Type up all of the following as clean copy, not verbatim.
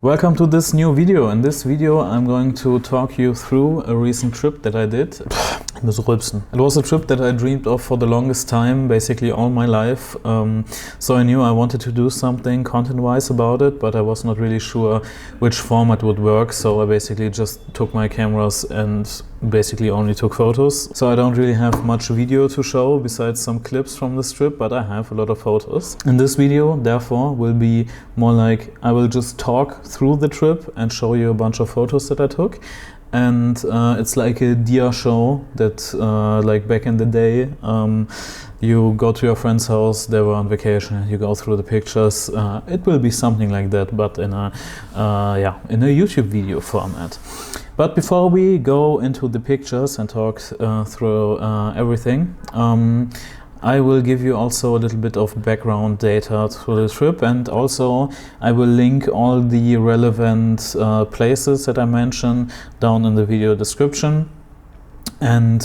Welcome to this new video. In this video I'm going to talk you through a recent trip that I did. It was a trip that I dreamed of for the longest time, basically all my life. So I knew I wanted to do something content-wise about it, but I was not really sure which format would work. So I basically just took my cameras and basically only took photos. So I don't really have much video to show besides some clips from this trip, but I have a lot of photos. In this video, therefore, will be more like I will just talk through the trip and show you a bunch of photos that I took. And it's like a dia show that like back in the day, you go to your friend's house, they were on vacation, and you go through the pictures. It will be something like that, but in a YouTube video format. But before we go into the pictures and talk through everything, I will give you also a little bit of background data to the trip, and also I will link all the relevant places that I mentioned down in the video description, and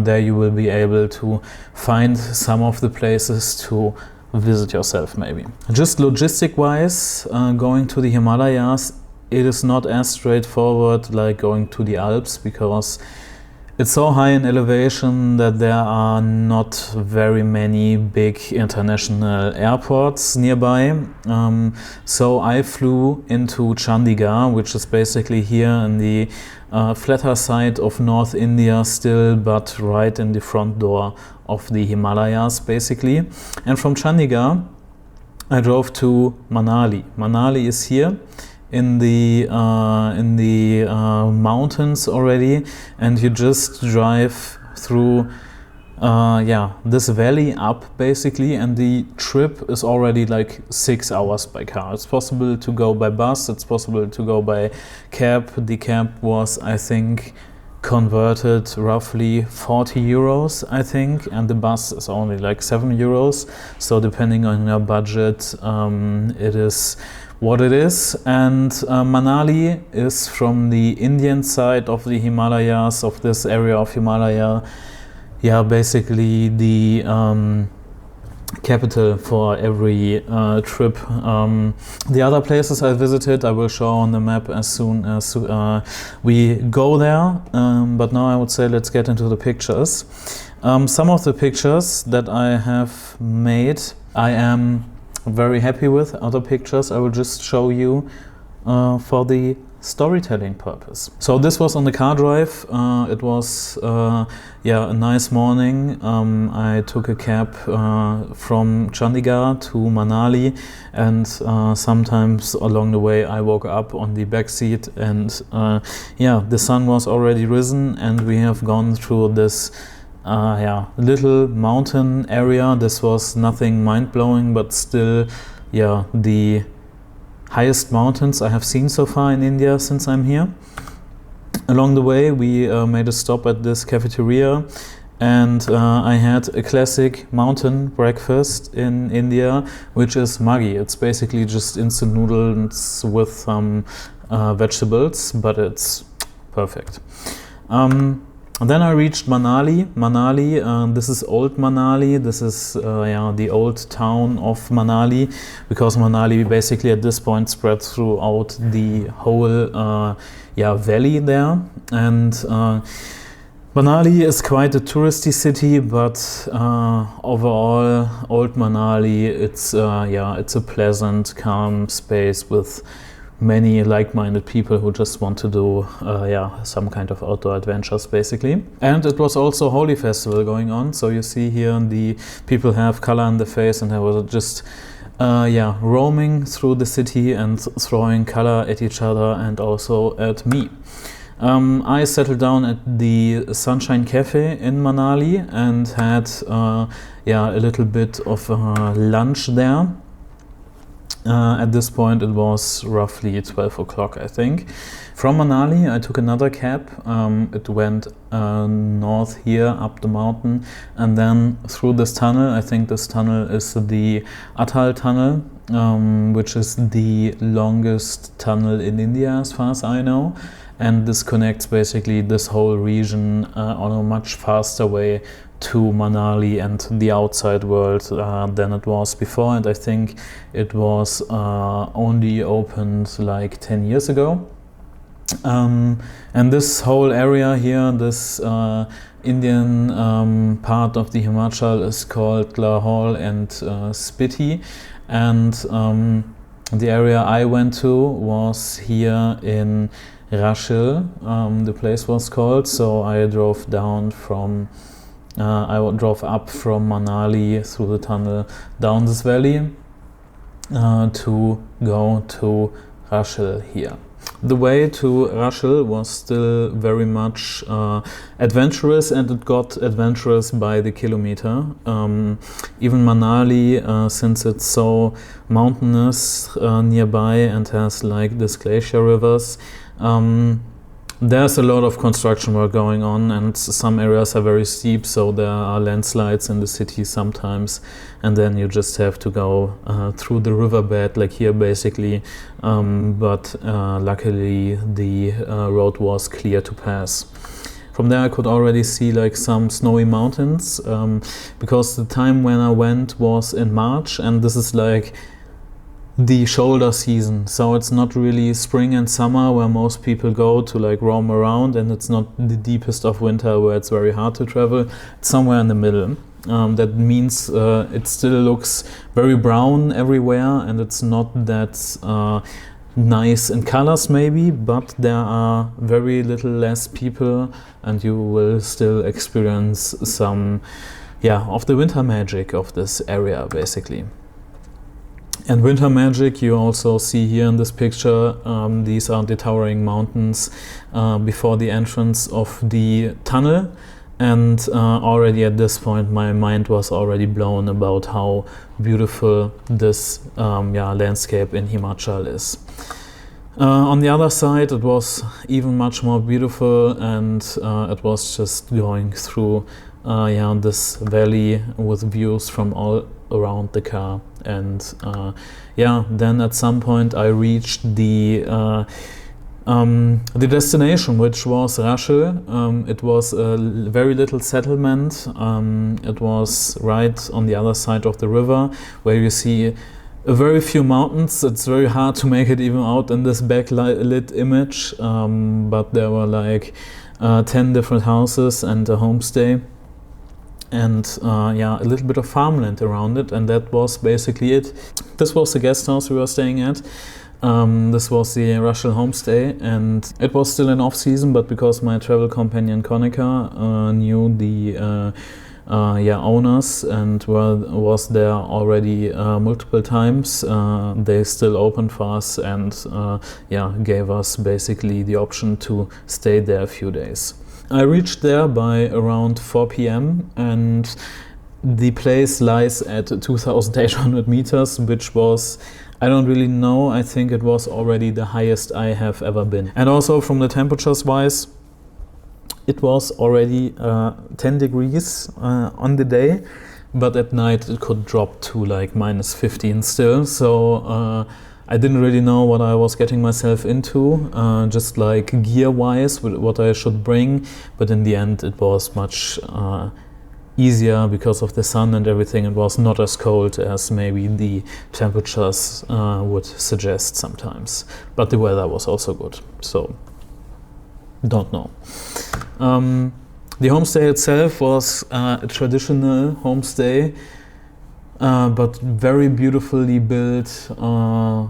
there you will be able to find some of the places to visit yourself maybe. Just logistic wise, going to the Himalayas, it is not as straightforward like going to the Alps, because it's so high in elevation that there are not very many big international airports nearby. So I flew into Chandigarh, which is basically here in the flatter side of North India still, but right in the front door of the Himalayas basically. And from Chandigarh I drove to Manali. Manali is here in the mountains already, and you just drive through this valley up basically, and the trip is already like 6 hours by car. It's possible to go by bus, it's possible to go by cab. The cab was, I think, converted roughly 40 euros, I think, and the bus is only like 7 euros. So depending on your budget, it is what it is. And Manali is from the Indian side of the Himalayas, of this area of Himalaya. Yeah, basically the capital for every trip. The other places I visited I will show on the map as soon as we go there. But now I would say let's get into the pictures. Some of the pictures that I have made I am very happy with. Other pictures I will just show you for the storytelling purpose. So this was on the car drive. It was a nice morning. I took a cab from Chandigarh to Manali, and sometimes along the way I woke up on the back seat, and the sun was already risen, and we have gone through this little mountain area. This was nothing mind-blowing, but still the highest mountains I have seen so far in India since I'm here. Along the way we made a stop at this cafeteria, and I had a classic mountain breakfast in India, which is Maggi. It's basically just instant noodles with some vegetables, but it's perfect. Then I reached Manali. This is old Manali. This is the old town of Manali, because Manali basically at this point spread throughout the whole valley there. And Manali is quite a touristy city, but overall, old Manali, it's a pleasant, calm space with many like-minded people who just want to do some kind of outdoor adventures basically. And it was also Holi festival going on, so you see here the people have color in the face, and I was just roaming through the city and throwing color at each other and also at me. I settled down at the Sunshine Cafe in Manali and had a little bit of lunch there. At this point it was roughly 12 o'clock, I think. From Manali I took another cab. It went north here up the mountain, and then through this tunnel. I think this tunnel is the Athang tunnel, which is the longest tunnel in India as far as I know. and this connects basically this whole region on a much faster way to Manali and the outside world than it was before, and I think it was only opened like 10 years ago. And this whole area here, this Indian part of the Himachal, is called Lahaul and Zanskar, and the area I went to was here in Rashil, the place was called. So I drove down from I drove up from Manali through the tunnel down this valley to go to Rashil here. The way to Rashil was still very much adventurous, and it got adventurous by the kilometer. Even Manali, since it's so mountainous nearby and has like these glacier rivers, there's a lot of construction work going on, and some areas are very steep, so there are landslides in the city sometimes, and then you just have to go through the riverbed, like here basically, but luckily the road was clear to pass. From there I could already see like some snowy mountains, because the time when I went was in March, and this is like the shoulder season, so it's not really spring and summer where most people go to like roam around, and it's not the deepest of winter where it's very hard to travel. It's somewhere in the middle. That means it still looks very brown everywhere, and it's not that nice in colors maybe, but there are very little less people, and you will still experience some of the winter magic of this area basically. And winter magic you also see here in this picture. These are the towering mountains before the entrance of the tunnel, and already at this point my mind was already blown about how beautiful this landscape in Himachal is. On the other side it was even much more beautiful, and it was just going through this valley with views from all around the car. And then at some point I reached the destination, which was Rashil. It was a very little settlement. It was right on the other side of the river, where you see a very few mountains. It's very hard to make it even out in this backlit image, but there were like 10 different houses and a homestay, and a little bit of farmland around it, and that was basically it. This was the guest house we were staying at. This was the Rashil homestay, and it was still in off-season, but because my travel companion Konica knew the owners and was there already multiple times, they still opened for us and gave us basically the option to stay there a few days. I reached there by around 4 p.m. and the place lies at 2,800 meters, which was, I don't really know, I think it was already the highest I have ever been. And also from the temperatures wise, it was already 10 degrees on the day, but at night it could drop to like minus 15 still. So I didn't really know what I was getting myself into, just like gear-wise, what I should bring. But in the end, it was much easier because of the sun and everything. It was not as cold as maybe the temperatures would suggest sometimes. But the weather was also good, so don't know. The homestay itself was a traditional homestay, but very beautifully built.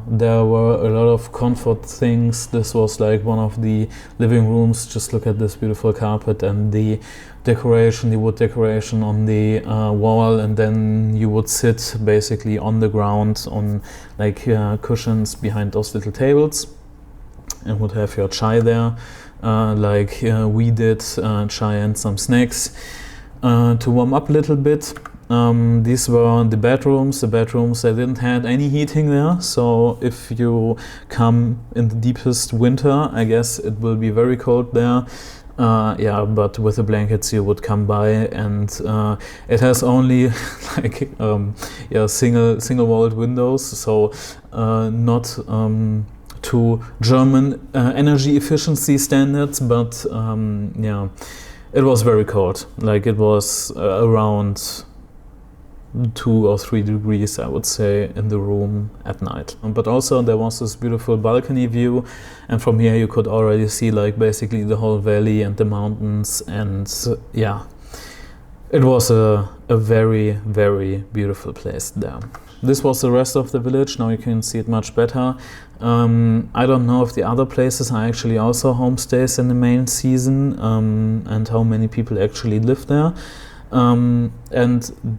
There were a lot of comfort things. This was like one of the living rooms. Just look at this beautiful carpet and the decoration, the wood decoration on the wall, and then you would sit basically on the ground on like cushions behind those little tables and would have your chai there, like we did, chai and some snacks to warm up a little bit. These were the bedrooms. The bedrooms, they didn't have any heating there, so if you come in the deepest winter, I guess it will be very cold there. But with the blankets you would come by, and it has only like single walled windows, so not to German energy efficiency standards, but yeah, it was very cold. Like it was around 2 or 3 degrees, I would say, in the room at night. But also there was this beautiful balcony view, and from here you could already see like basically the whole valley and the mountains, and yeah, it was a very, very beautiful place there. This was the rest of the village. Now you can see it much better. I don't know if the other places are actually also homestays in the main season, and how many people actually live there. And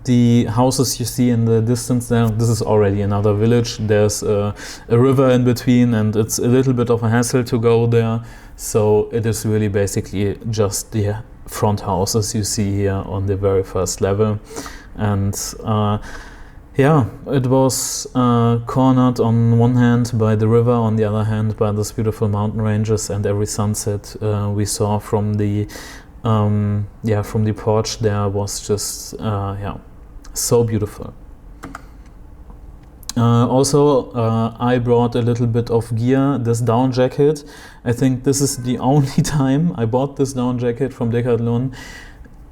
the houses you see in the distance there, this is already another village. There's a river in between, and it's a little bit of a hassle to go there. So it is really basically just the front houses you see here on the very first level. And yeah, it was cornered on one hand by the river, on the other hand by those beautiful mountain ranges, and every sunset we saw from the from the porch there was just yeah, so beautiful. Also, I brought a little bit of gear, this down jacket. I think this is the only time I bought this down jacket from Decathlon,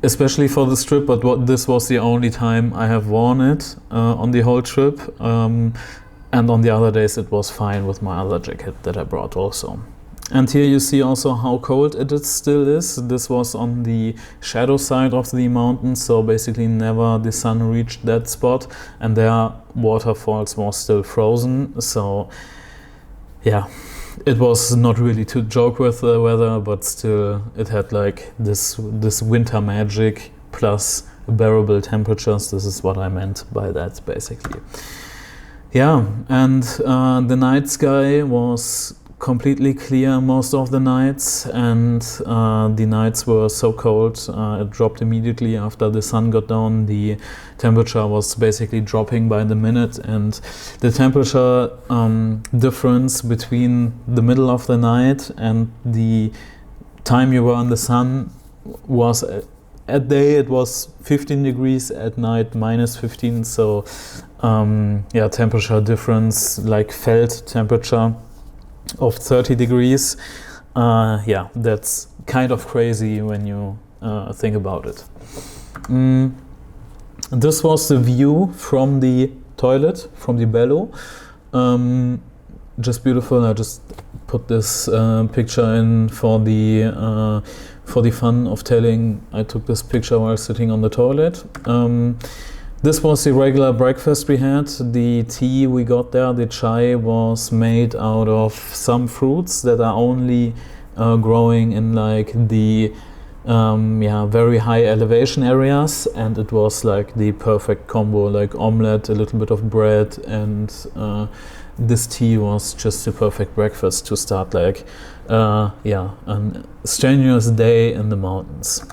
especially for this trip, but this was the only time I have worn it on the whole trip. And on the other days it was fine with my other jacket that I brought also. And here you see also how cold it still is. This was on the shadow side of the mountain, so basically never the sun reached that spot, and their waterfalls was still frozen. So yeah, it was not really to joke with the weather, but still it had like this winter magic plus bearable temperatures. This is what I meant by that basically. Yeah, and the night sky was completely clear most of the nights, and the nights were so cold it dropped immediately after the sun got down. The temperature was basically dropping by the minute, and the temperature difference between the middle of the night and the time you were in the sun was at day it was 15 degrees, at night minus 15. So yeah, temperature difference, like felt temperature of 30 degrees. Yeah, that's kind of crazy when you think about it. This was the view from the toilet, from the bellow. Just beautiful. I just put this picture in for the fun of telling. I took this picture while sitting on the toilet. This was the regular breakfast we had. The tea we got there, the chai, was made out of some fruits that are only growing in like the yeah, very high elevation areas, and it was like the perfect combo, like omelette, a little bit of bread, and this tea was just the perfect breakfast to start like yeah, a strenuous day in the mountains.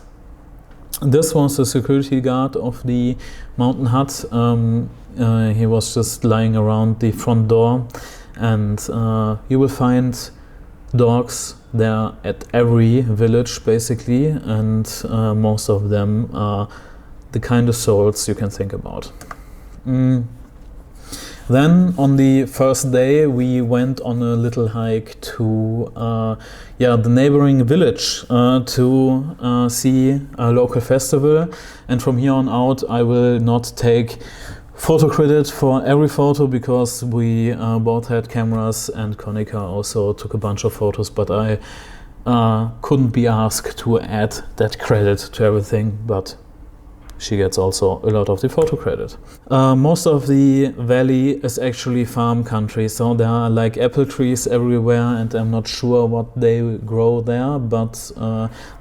This was the security guard of the mountain hut. He was just lying around the front door, and you will find dogs there at every village basically, and most of them are the kind of souls you can think about. Then on the first day we went on a little hike to yeah, the neighboring village to see a local festival, and from here on out I will not take photo credit for every photo because we both had cameras, and Konica also took a bunch of photos, but I couldn't be asked to add that credit to everything, but she gets also a lot of the photo credit. Most of the valley is actually farm country, so there are like apple trees everywhere, and I'm not sure what they grow there, but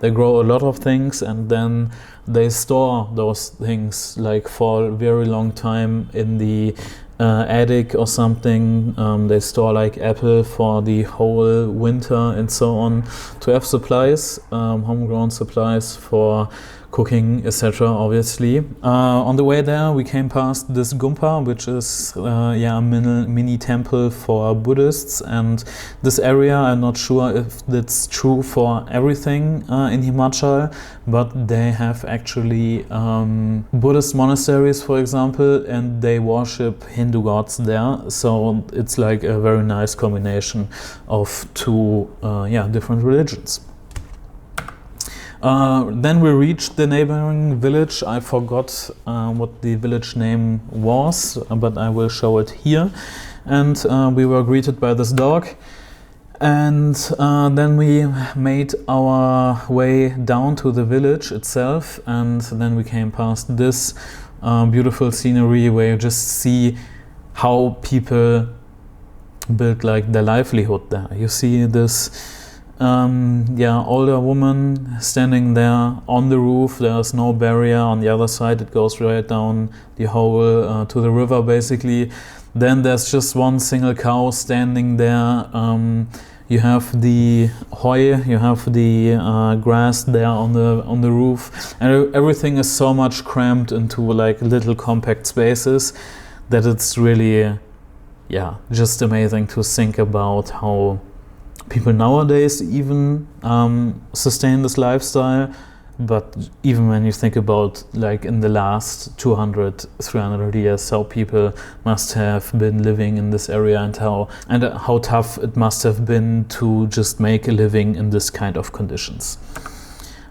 they grow a lot of things, and then they store those things like for a very long time in the attic or something. They store like apple for the whole winter and so on, to have supplies, homegrown supplies for cooking, etc. Obviously. On the way there, we came past this Gumpa, which is a mini temple for Buddhists. And this area, I'm not sure if that's true for everything in Himachal, but they have actually Buddhist monasteries, for example, and they worship Hindu gods there. So it's like a very nice combination of two different religions. Then we reached the neighboring village. I forgot what the village name was, but I will show it here. And we were greeted by this dog. And then we made our way down to the village itself, and then we came past this beautiful scenery where you just see how people build like their livelihood there. You see this older woman standing there on the roof. There's no barrier on the other side. It goes right down the hole to the river basically. Then there's just one single cow standing there. You have the hoy, you have the grass there on the roof, and everything is so much crammed into like little compact spaces that it's really, just amazing to think about how people nowadays even sustain this lifestyle. But even when you think about like in the last 200, 300 years, how people must have been living in this area and how tough it must have been to just make a living in this kind of conditions.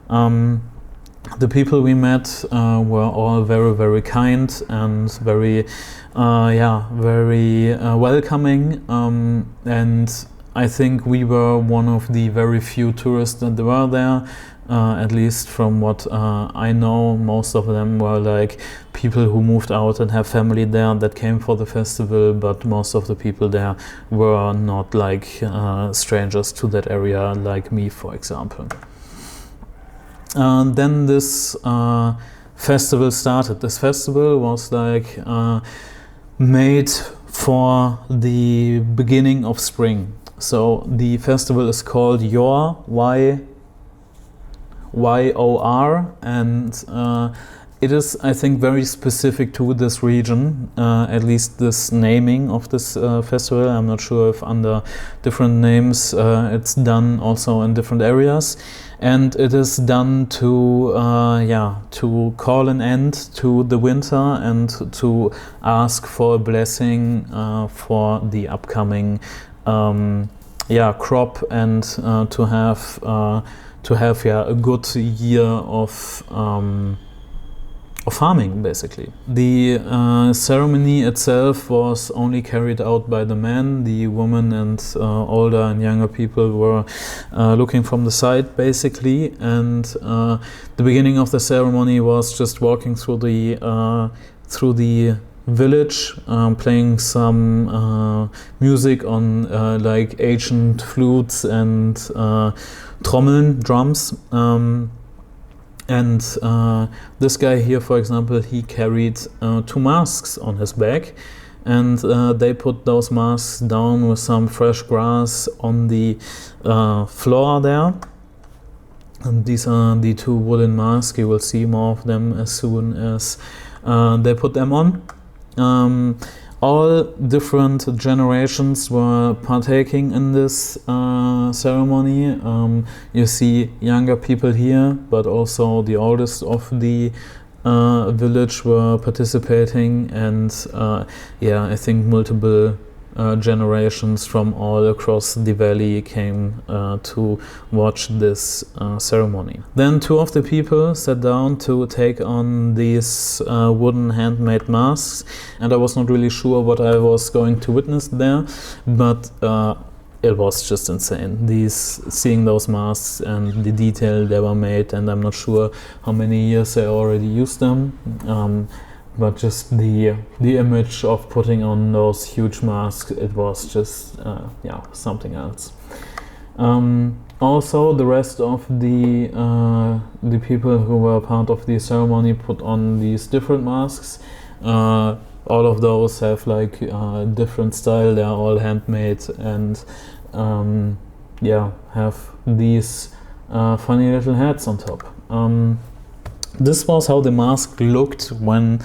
The people we met were all very, very kind and very, very welcoming. And I think we were one of the very few tourists that were there. At least from what I know, most of them were like people who moved out and have family there that came for the festival, but most of the people there were not like strangers to that area like me, for example. Then this festival started. This festival was like made for the beginning of spring. So the festival is called Yor, Y-O-R, and it is, I think, very specific to this region, at least this naming of this festival. I'm not sure if under different names it's done also in different areas. And it is done to call an end to the winter and to ask for a blessing for the upcoming crop and to have a good year of farming, basically. The ceremony itself was only carried out by the men. The women and older and younger people were looking from the side, basically. And the beginning of the ceremony was just walking through the village, playing some music on like ancient flutes and trommeln, drums. And this guy here, for example, he carried 2 masks on his back, and they put those masks down with some fresh grass on the floor there. And these are the 2 wooden masks. You will see more of them as soon as they put them on. All different generations were partaking in this ceremony. You see younger people here, but also the oldest of the village were participating, and I think multiple generations from all across the valley came to watch this ceremony. Then 2 of the people sat down to take on these wooden handmade masks, and I was not really sure what I was going to witness there, but it was just insane. Seeing those masks and the detail they were made, and I'm not sure how many years I already used them. But just the image of putting on those huge masks, it was just something else. Also, the rest of the people who were part of the ceremony put on these different masks. All of those have like different style. They are all handmade and have these funny little hats on top. This was how the mask looked when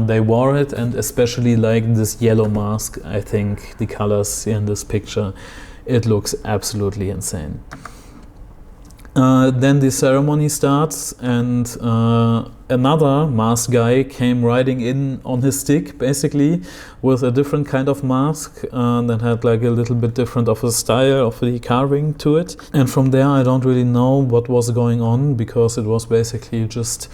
they wore it, and especially like this yellow mask. I think the colors in this picture, it looks absolutely insane. Then the ceremony starts, and another mask guy came riding in on his stick, basically, with a different kind of mask that had like a little bit different of a style of the carving to it. And from there, I don't really know what was going on, because it was basically just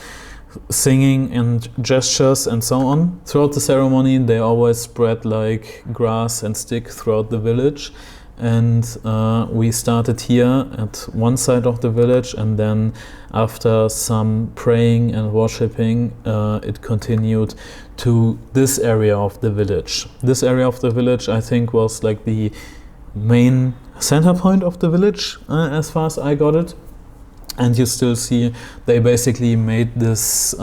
singing and gestures and so on. Throughout the ceremony, they always spread like grass and stick throughout the village. And we started here at one side of the village, and then after some praying and worshipping, it continued to this area of the village. This area of the village, I think, was like the main center point of the village, as far as I got it. And you still see they basically made this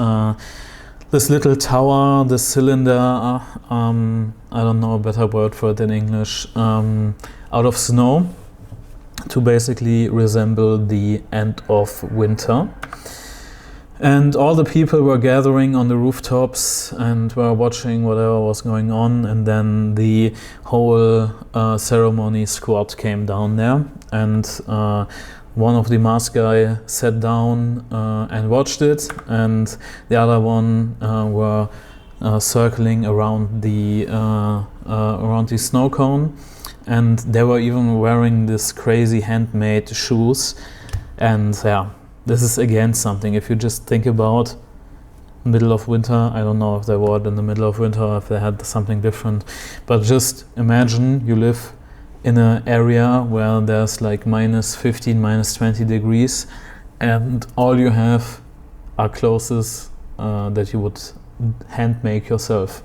this little tower, this cylinder, I don't know a better word for it in English, out of snow, to basically resemble the end of winter. And all the people were gathering on the rooftops and were watching whatever was going on, and then the whole ceremony squad came down there, and one of the mask guy sat down and watched it, and the other one were circling around the snow cone, and they were even wearing this crazy handmade shoes. And yeah, this is again something, if you just think about middle of winter, I don't know if they wore it in the middle of winter or if they had something different, but just imagine you live in an area where there's like minus 15, minus 20 degrees, and all you have are clothes that you would hand make yourself.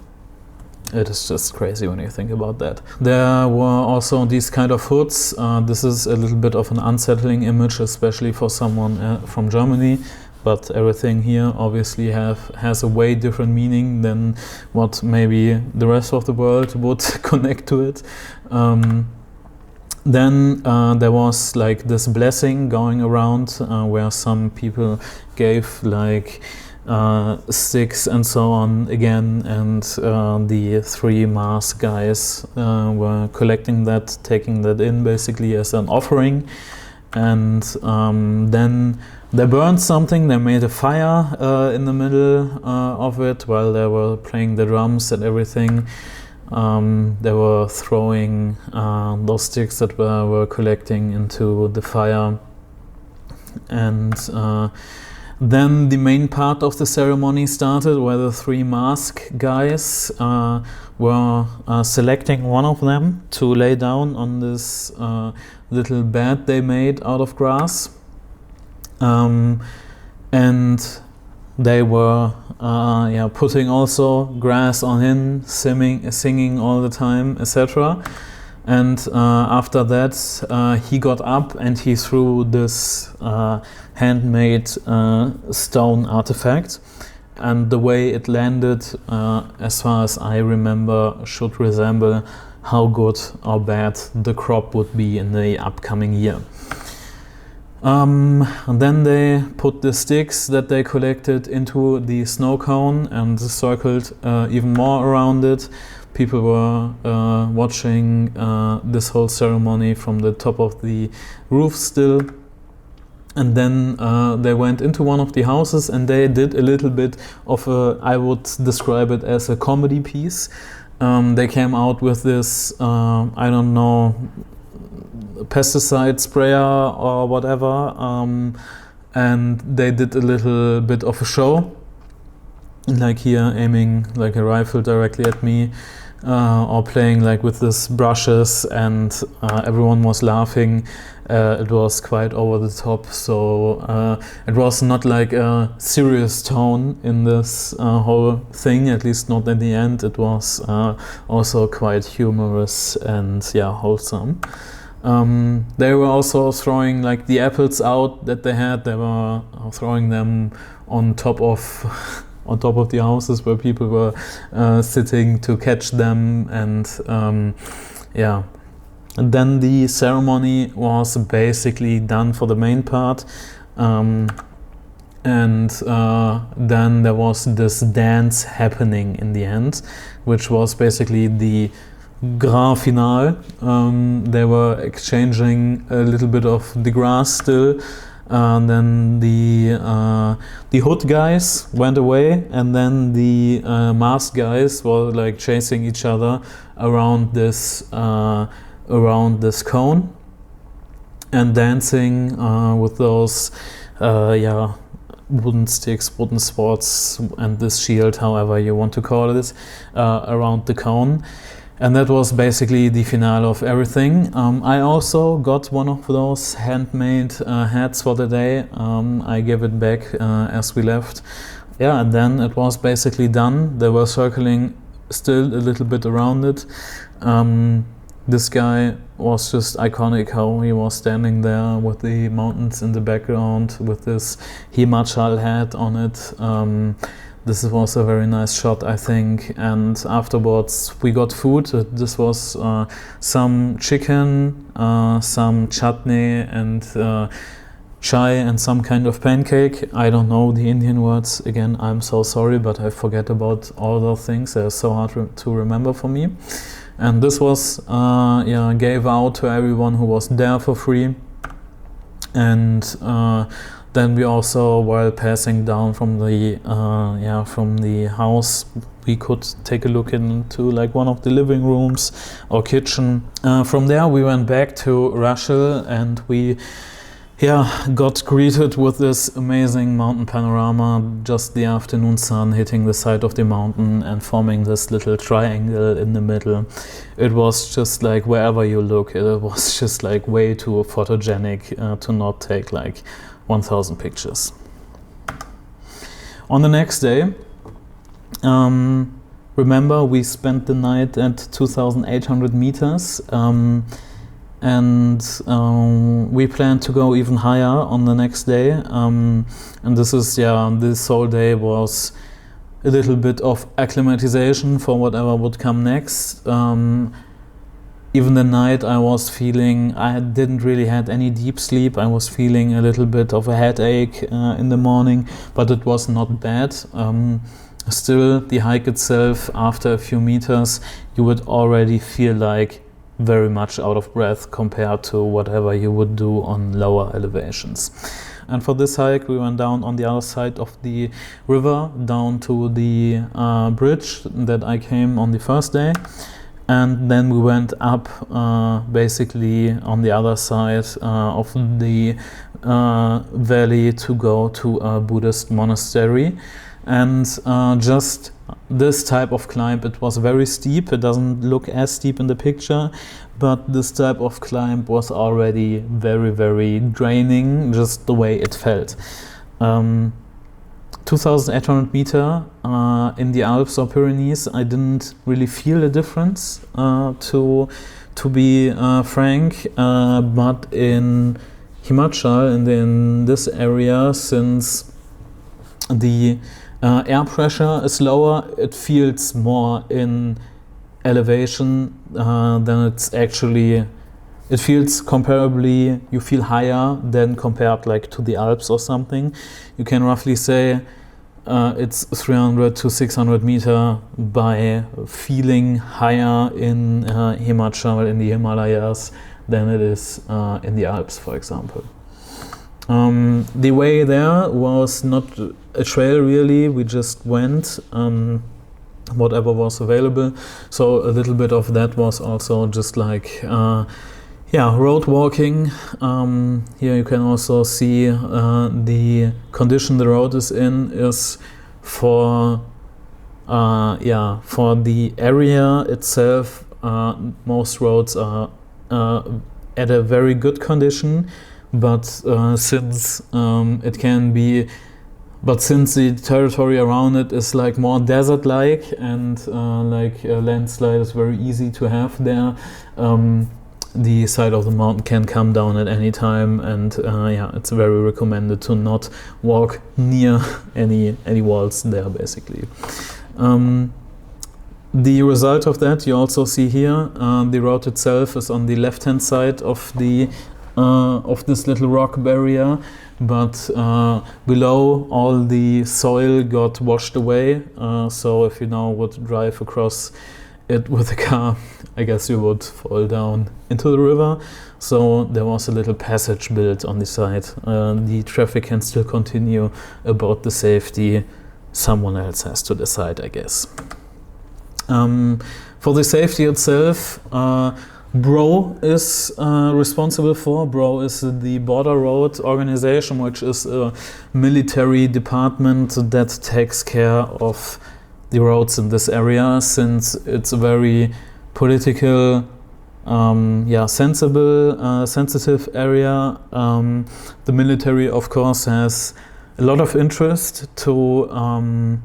It is just crazy when you think about that. There were also these kind of hoods. This is a little bit of an unsettling image, especially for someone from Germany, but everything here obviously has a way different meaning than what maybe the rest of the world would connect to it. Then there was like this blessing going around where some people gave like sticks and so on again, and the three mask guys were collecting that, taking that in basically as an offering. And then they burned something, they made a fire in the middle of it while they were playing the drums and everything. They were throwing those sticks that were collecting into the fire. And then the main part of the ceremony started, where the three mask guys were selecting one of them to lay down on this little bed they made out of grass. And they were putting also grass on him, singing all the time, etc. And after that, he got up and he threw this handmade stone artifact. And the way it landed, as far as I remember, should resemble how good or bad the crop would be in the upcoming year. And then they put the sticks that they collected into the snow cone and circled even more around it. People were watching this whole ceremony from the top of the roof still. And then they went into one of the houses and they did a little bit of I would describe it as a comedy piece. They came out with this, I don't know, pesticide sprayer or whatever, and they did a little bit of a show, like here aiming like a rifle directly at me, or playing like with these brushes, and everyone was laughing. It was quite over the top, so it was not like a serious tone in this whole thing, at least not in the end. It was also quite humorous and wholesome. They were also throwing like the apples out that they had. They were throwing them on top of the houses where people were sitting to catch them, and And then the ceremony was basically done for the main part. And then there was this dance happening in the end, which was basically the grand finale. They were exchanging a little bit of the grass still. And then the hood guys went away, and then the masked guys were like chasing each other around this cone and dancing with those wooden sticks, wooden swords, and this shield, however you want to call it, around the cone. And that was basically the finale of everything. I also got one of those handmade hats for the day. I gave it back as we left. Yeah, and then it was basically done. They were circling still a little bit around it. This guy was just iconic, how he was standing there with the mountains in the background with this Himachal hat on it. This was a very nice shot, I think. And afterwards we got food. This was some chicken, some chutney, and chai, and some kind of pancake. I don't know the Indian words. Again, I'm so sorry, but I forget about all those things. They're so hard to remember for me. And this was gave out to everyone who was there for free. And then we also, while passing down from the house, we could take a look into like one of the living rooms or kitchen. From there we went back to Rashil, and we got greeted with this amazing mountain panorama, just the afternoon sun hitting the side of the mountain and forming this little triangle in the middle. It was just like, wherever you look, it was just like way too photogenic to not take like 1,000 pictures. On the next day, remember we spent the night at 2,800 meters. And we plan to go even higher on the next day. And this whole day was a little bit of acclimatization for whatever would come next. Even the night I was feeling, I didn't really had any deep sleep. I was feeling a little bit of a headache in the morning, but it was not bad. Still, the hike itself, after a few meters, you would already feel like very much out of breath compared to whatever you would do on lower elevations. And for this hike we went down on the other side of the river, down to the bridge that I came on the first day, and then we went up basically on the other side of the valley to go to a Buddhist monastery. And just this type of climb, it was very steep. It doesn't look as steep in the picture, but this type of climb was already very, very draining, just the way it felt. 2,800 meter in the Alps or Pyrenees, I didn't really feel a difference, to be frank, but in Himachal and in this area, since the air pressure is lower, it feels more in elevation than it's actually. It feels comparably, you feel higher than compared like to the Alps or something. You can roughly say it's 300 to 600 meter by feeling higher in Himachal, in the Himalayas, than it is in the Alps, for example. The way there was not a trail really, we just went whatever was available, so a little bit of that was also just like road walking. Here you can also see the condition the road is in is for the area itself. Most roads are at a very good condition, but since the territory around it is like more desert-like and a landslide is very easy to have there, the side of the mountain can come down at any time, and it's very recommended to not walk near any walls there, basically. The result of that you also see here. The road itself is on the left-hand side of the of this little rock barrier, but below all the soil got washed away. So if you now would drive across it with a car, I guess you would fall down into the river. So there was a little passage built on the side. The traffic can still continue. About the safety, someone else has to decide, I guess. For the safety itself, BRO is responsible for. BRO is the Border Road Organization, which is a military department that takes care of the roads in this area, since it's a very political, sensitive area. The military, of course, has a lot of interest to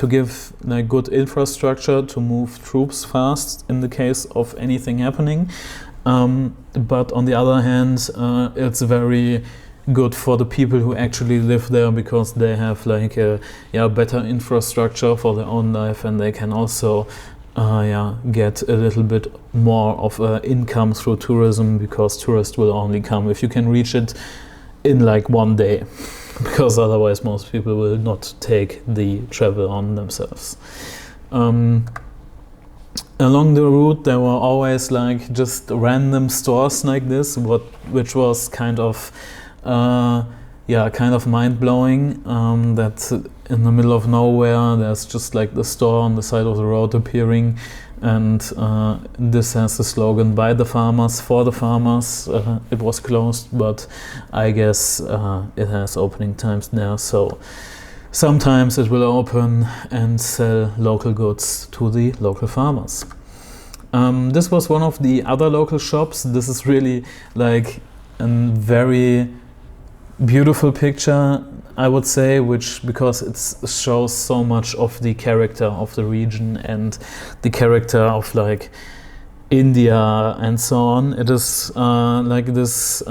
give like good infrastructure to move troops fast in the case of anything happening. But on the other hand, it's very good for the people who actually live there, because they have like a better infrastructure for their own life, and they can also get a little bit more of income through tourism, because tourists will only come if you can reach it in like one day, because otherwise most people will not take the travel on themselves. Along the route there were always like just random stores like this, which was kind of mind-blowing, that in the middle of nowhere there's just like the store on the side of the road appearing, and this has the slogan "By the farmers, for the farmers." It was closed, but I guess it has opening times now, so sometimes it will open and sell local goods to the local farmers. This was one of the other local shops. This is really like a very beautiful picture, I would say, because it shows so much of the character of the region and the character of like India and so on. It is like this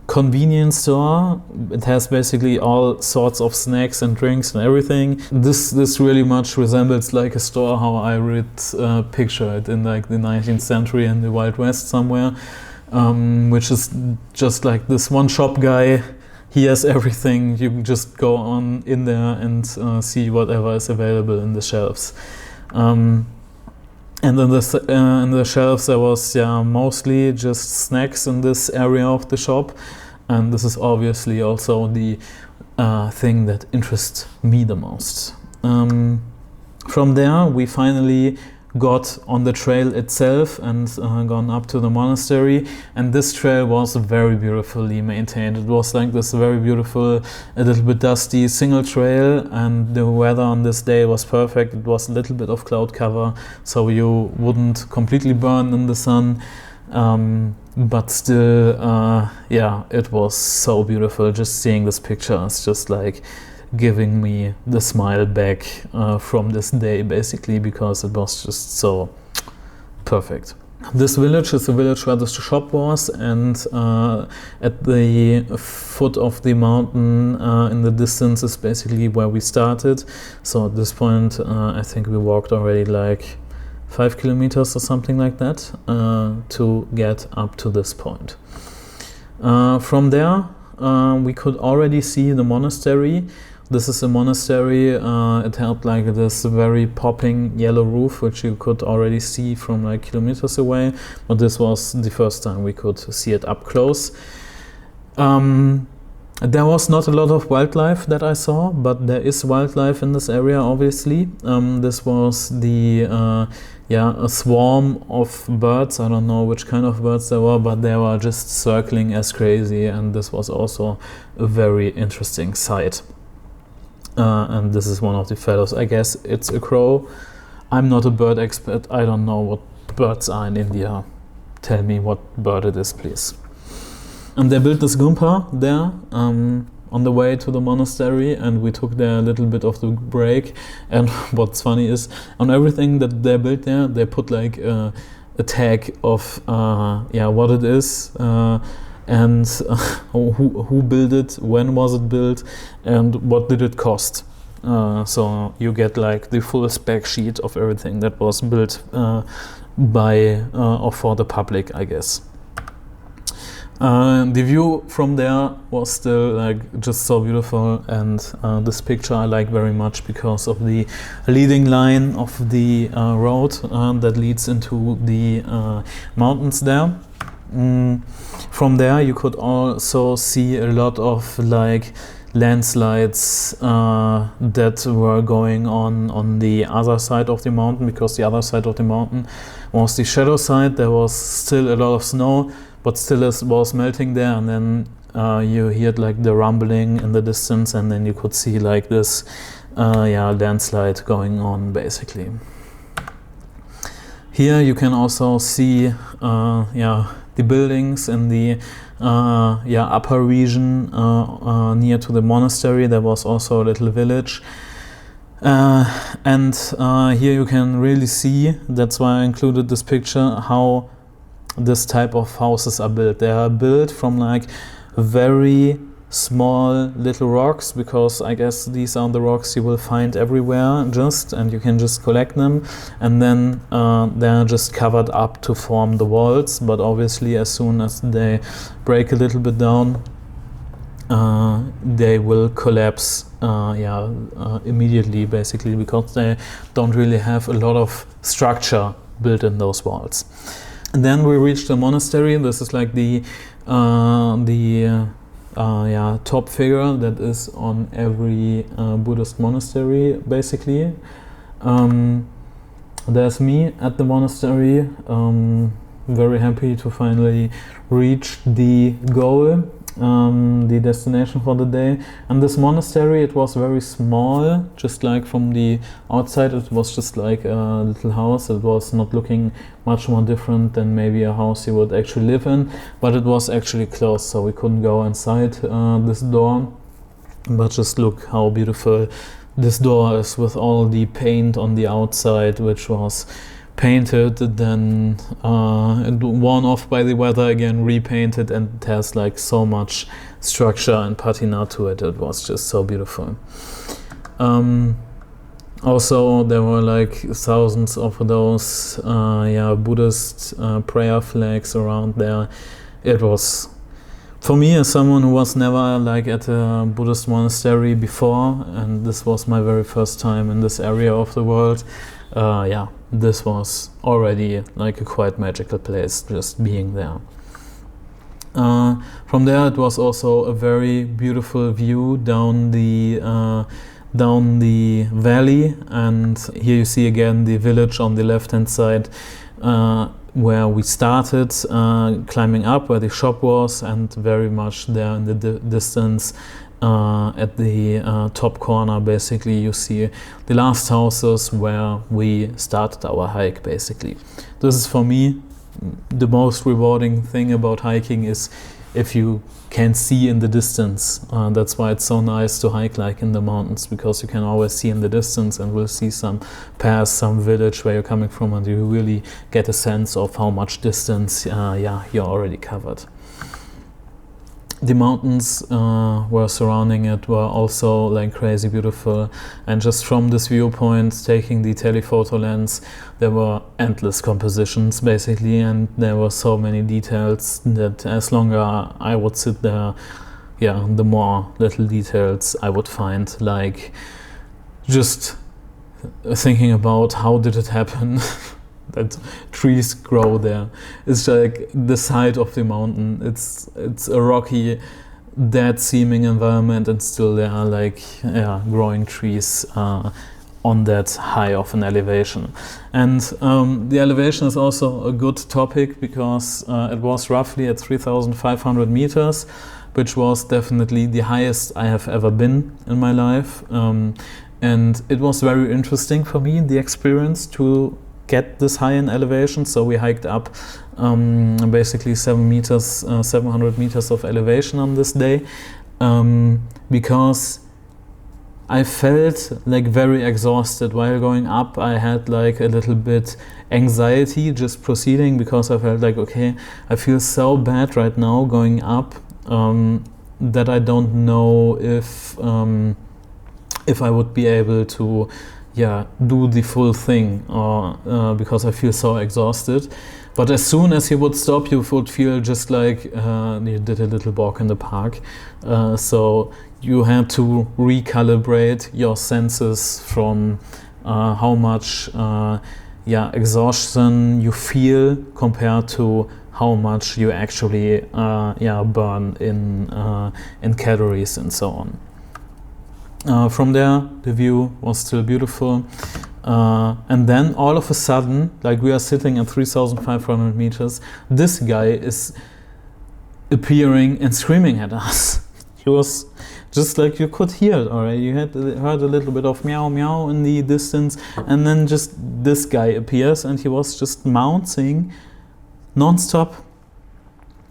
convenience store. It has basically all sorts of snacks and drinks and everything. This really much resembles like a store how I would picture it in like the 19th century in the Wild West somewhere. Which is just like this one shop guy. He has everything. You can just go on in there and see whatever is available in the shelves. And in the shelves there was mostly just snacks in this area of the shop, and this is obviously also the thing that interests me the most. From there we finally got on the trail itself and gone up to the monastery, and this trail was very beautifully maintained. It was like this very beautiful, a little bit dusty single trail, and the weather on this day was perfect. It was a little bit of cloud cover, so you wouldn't completely burn in the sun, but still it was so beautiful. Just seeing this picture is just like giving me the smile back from this day, basically, because it was just so perfect. This village is the village where the shop was, and at the foot of the mountain in the distance is basically where we started. So at this point I think we walked already like 5 kilometers or something like that to get up to this point. From there we could already see the monastery. This is a monastery. It had like this very popping yellow roof, which you could already see from like kilometers away, but this was the first time we could see it up close. There was not a lot of wildlife that I saw, but there is wildlife in this area, obviously. This was the a swarm of birds. I don't know which kind of birds they were, but they were just circling as crazy, and this was also a very interesting sight. And this is one of the feathers. I guess it's a crow. I'm not a bird expert. I don't know what birds are in India. Tell me what bird it is, please. And they built this gumpa there on the way to the monastery, and we took there a little bit of the break. And what's funny is, on everything that they built there, they put like a tag of what it is, and who built it, when was it built, and what did it cost. So you get like the full spec sheet of everything that was built by or for the public, I guess. The view from there was still like just so beautiful, and this picture I like very much because of the leading line of the road that leads into the mountains there. From there you could also see a lot of like landslides that were going on the other side of the mountain, because the other side of the mountain was the shadow side. There was still a lot of snow, but still it was melting there, and then you heard like the rumbling in the distance, and then you could see like this landslide going on basically. Here you can also see the buildings in the upper region near to the monastery. There was also a little village. And here you can really see, that's why I included this picture, how this type of houses are built. They are built from like very small little rocks, because I guess these are the rocks you will find everywhere and you can just collect them, and then they're just covered up to form the walls. But obviously as soon as they break a little bit down, they will collapse immediately basically, because they don't really have a lot of structure built in those walls. And then we reached the monastery. This is like the top figure that is on every Buddhist monastery basically. There's me at the monastery, very happy to finally reach the goal, the destination for the day. And this monastery, it was very small, just like from the outside it was just like a little house. It was not looking much more different than maybe a house you would actually live in, but it was actually closed, so we couldn't go inside this door. But just look how beautiful this door is, with all the paint on the outside, which was painted, then worn off by the weather, again repainted, and it has like so much structure and patina to it. It was just so beautiful. Also there were like thousands of those Buddhist prayer flags around there. It was, for me as someone who was never like at a Buddhist monastery before, and this was my very first time in this area of the world, this was already like a quite magical place, just being there. From there it was also a very beautiful view down the valley, and here you see again the village on the left hand side, where we started climbing up, where the shop was, and very much there in the distance at the top corner basically you see the last houses where we started our hike basically. This is for me the most rewarding thing about hiking, is if you can see in the distance. That's why it's so nice to hike like in the mountains, because you can always see in the distance and will see some pass, some village where you're coming from, and you really get a sense of how much distance you're already covered. The mountains were surrounding it were also like crazy beautiful, and just from this viewpoint, taking the telephoto lens, there were endless compositions basically, and there were so many details that as longer I would sit there, the more little details I would find, like just thinking about how did it happen that trees grow there. It's like the side of the mountain. It's a rocky, dead seeming environment, and still there are like growing trees on that high of an elevation. And the elevation is also a good topic, because it was roughly at 3,500 meters, which was definitely the highest I have ever been in my life. And it was very interesting for me, the experience to get this high in elevation. So we hiked up basically 700 meters of elevation on this day, because I felt like very exhausted while going up. I had like a little bit anxiety just proceeding, because I felt like, okay, I feel so bad right now going up that I don't know if I would be able to do the full thing, or because I feel so exhausted. But as soon as he would stop, you would feel just like you did a little walk in the park. So you had to recalibrate your senses from how much exhaustion you feel compared to how much you actually burn in calories and so on. From there, the view was still beautiful. And then all of a sudden, like we are sitting at 3,500 meters, this guy is appearing and screaming at us. He was just like, you could hear it already. You had heard a little bit of meow meow in the distance, and then just this guy appears and he was just mounting non-stop.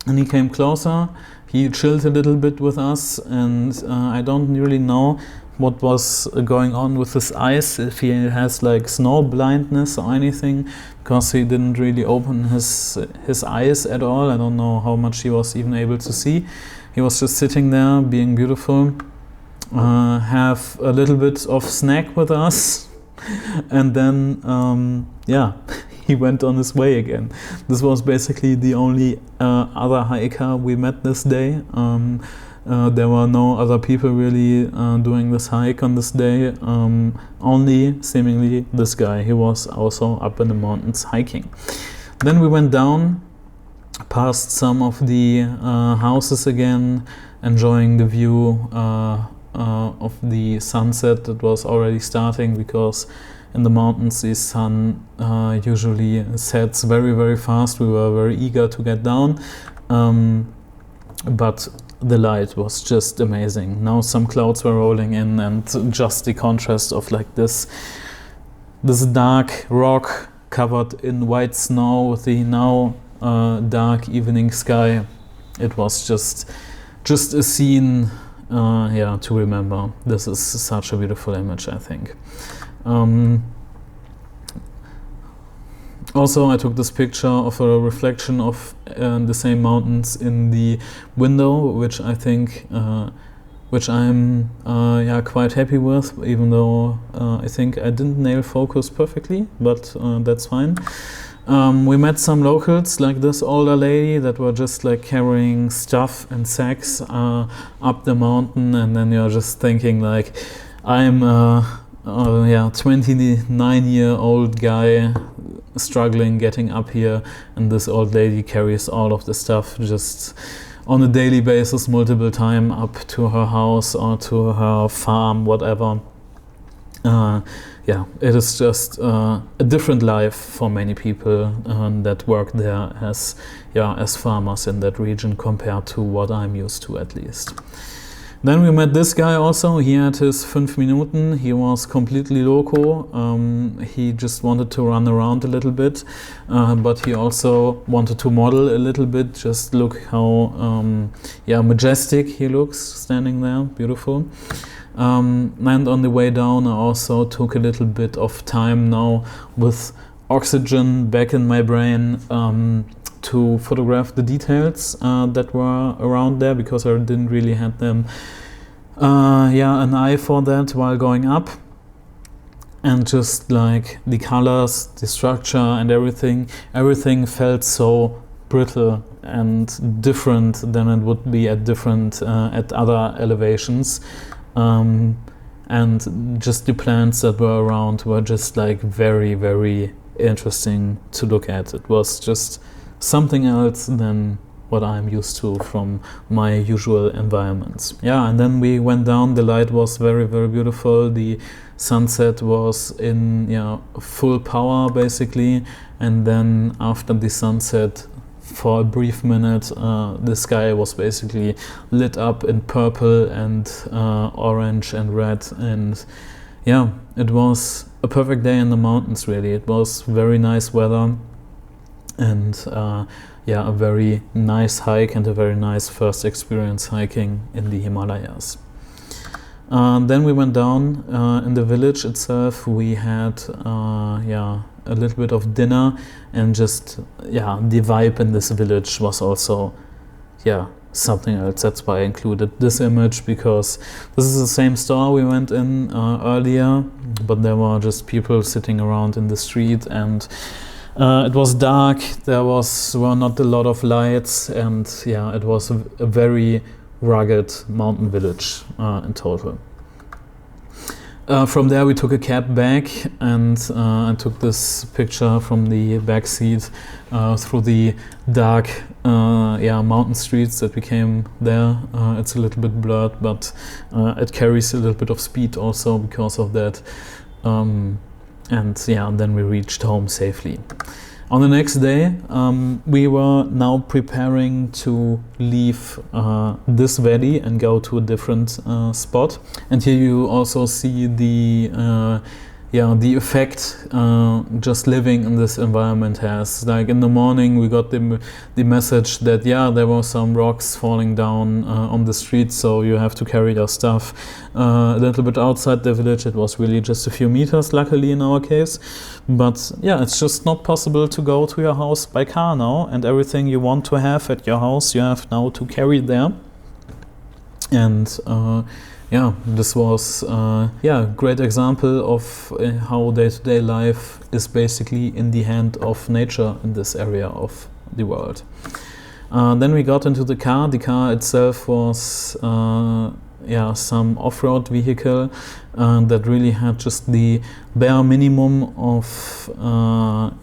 And he came closer, he chilled a little bit with us, and I don't really know what was going on with his eyes, if he has like snow blindness or anything, because he didn't really open his eyes at all. I don't know how much he was even able to see. He was just sitting there being beautiful, have a little bit of snack with us, and then he went on his way again. This was basically the only other hiker we met this day. There were no other people really doing this hike on this day, only seemingly this guy. He was also up in the mountains hiking. Then we went down past some of the houses again, enjoying the view of the sunset that was already starting, because in the mountains the sun usually sets very, very fast. We were very eager to get down, but the light was just amazing. Now some clouds were rolling in, and just the contrast of like this dark rock covered in white snow with the now dark evening sky. It was just a scene to remember. This is such a beautiful image, I think. Also, I took this picture of a reflection of the same mountains in the window, which I think, which I'm quite happy with, even though I think I didn't nail focus perfectly, but that's fine. We met some locals, like this older lady that were just like carrying stuff and sacks up the mountain, and then you're just thinking like, I'm 29-year-old guy struggling getting up here, and this old lady carries all of the stuff just on a daily basis, multiple times up to her house or to her farm, whatever. It is just a different life for many people that work there as farmers in that region compared to what I'm used to, at least. Then we met this guy also. He had his 5 Minuten. He was completely loco. He just wanted to run around a little bit, but he also wanted to model a little bit. Just look how majestic he looks standing there, beautiful. And on the way down, I also took a little bit of time now with oxygen back in my brain to photograph the details that were around there, because I didn't really have them an eye for that while going up. And just like the colors, the structure and everything felt so brittle and different than it would be at other elevations. And just the plants that were around were just like very, very interesting to look at. It was just something else than what I'm used to from my usual environments. And then we went down. The light was very, very beautiful. The sunset was in full power basically, and then after the sunset, for a brief minute, the sky was basically lit up in purple and orange and red, and it was a perfect day in the mountains, really. It was very nice weather, and a very nice hike and a very nice first experience hiking in the Himalayas. Then we went down in the village itself. We had a little bit of dinner, and just the vibe in this village was also something else. That's why I included this image, because this is the same store we went in earlier, but there were just people sitting around in the street, and It was dark, were not a lot of lights, and yeah, it was a very rugged mountain village in total. From there we took a cab back, and I took this picture from the back seat through the dark mountain streets that became there. It's a little bit blurred, but it carries a little bit of speed also because of that. And yeah, then we reached home safely. On the next day, we were now preparing to leave this valley and go to a different spot. And here you also see the effect just living in this environment has. Like in the morning, we got the message that there were some rocks falling down on the street, so you have to carry your stuff a little bit outside the village. It was really just a few meters, luckily in our case. But yeah, it's just not possible to go to your house by car now, and everything you want to have at your house, you have now to carry there. And this was a great example of how day-to-day life is basically in the hand of nature in this area of the world. Then we got into the car. The car itself was some off-road vehicle that really had just the bare minimum of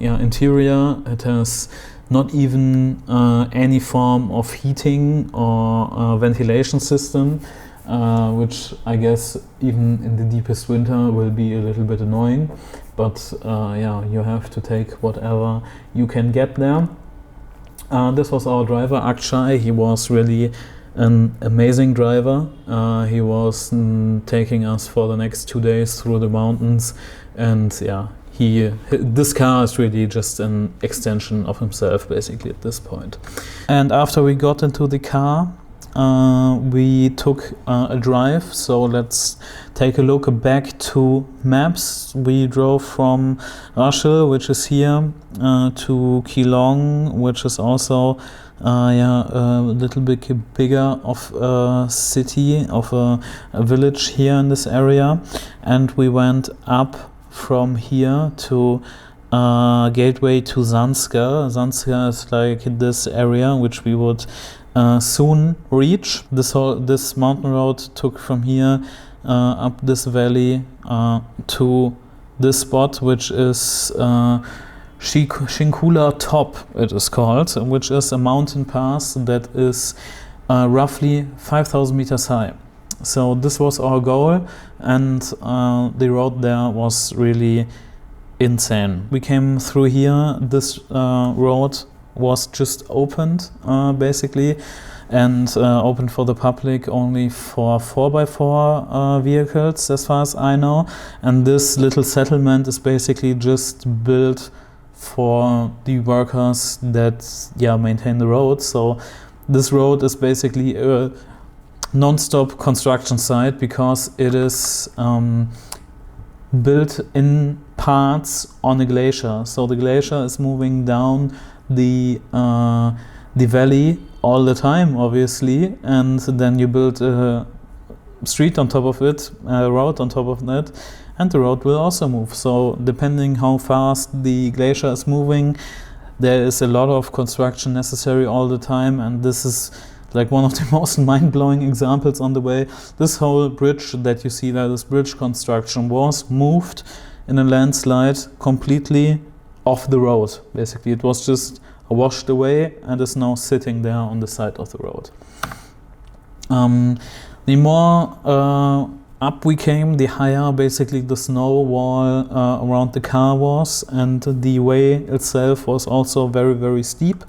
interior. It has not even any form of heating or ventilation system. Which I guess even in the deepest winter will be a little bit annoying, but you have to take whatever you can get there. This was our driver, Akshay. He was really an amazing driver. He was taking us for the next 2 days through the mountains, and this car is really just an extension of himself basically at this point. And after we got into the car, we took a drive, so let's take a look back to maps. We drove from Rashil, which is here, to Keelong, which is also a little bit bigger of a city, of a village here in this area. And we went up from here to gateway to Zanskar. Zanskar is like this area which we would soon reach. This mountain road took from here up this valley to this spot, which is Shinku Top, it is called, which is a mountain pass that is roughly 5,000 meters high. So this was our goal, and the road there was really insane. We came through here. This road was just opened basically, and opened for the public only for 4x4 vehicles as far as I know. And this little settlement is basically just built for the workers that maintain the road. So this road is basically a non-stop construction site because it is built in parts on a glacier. So the glacier is moving down the valley all the time, obviously, and then you build a street on top of it, a road on top of that, and the road will also move. So depending how fast the glacier is moving, there is a lot of construction necessary all the time, and this is like one of the most mind-blowing examples on the way. This whole bridge that you see there, this bridge construction, was moved in a landslide completely off the road. Basically, it was just washed away and is now sitting there on the side of the road. The more up we came, the higher basically the snow wall around the car was, and the way itself was also very, very steep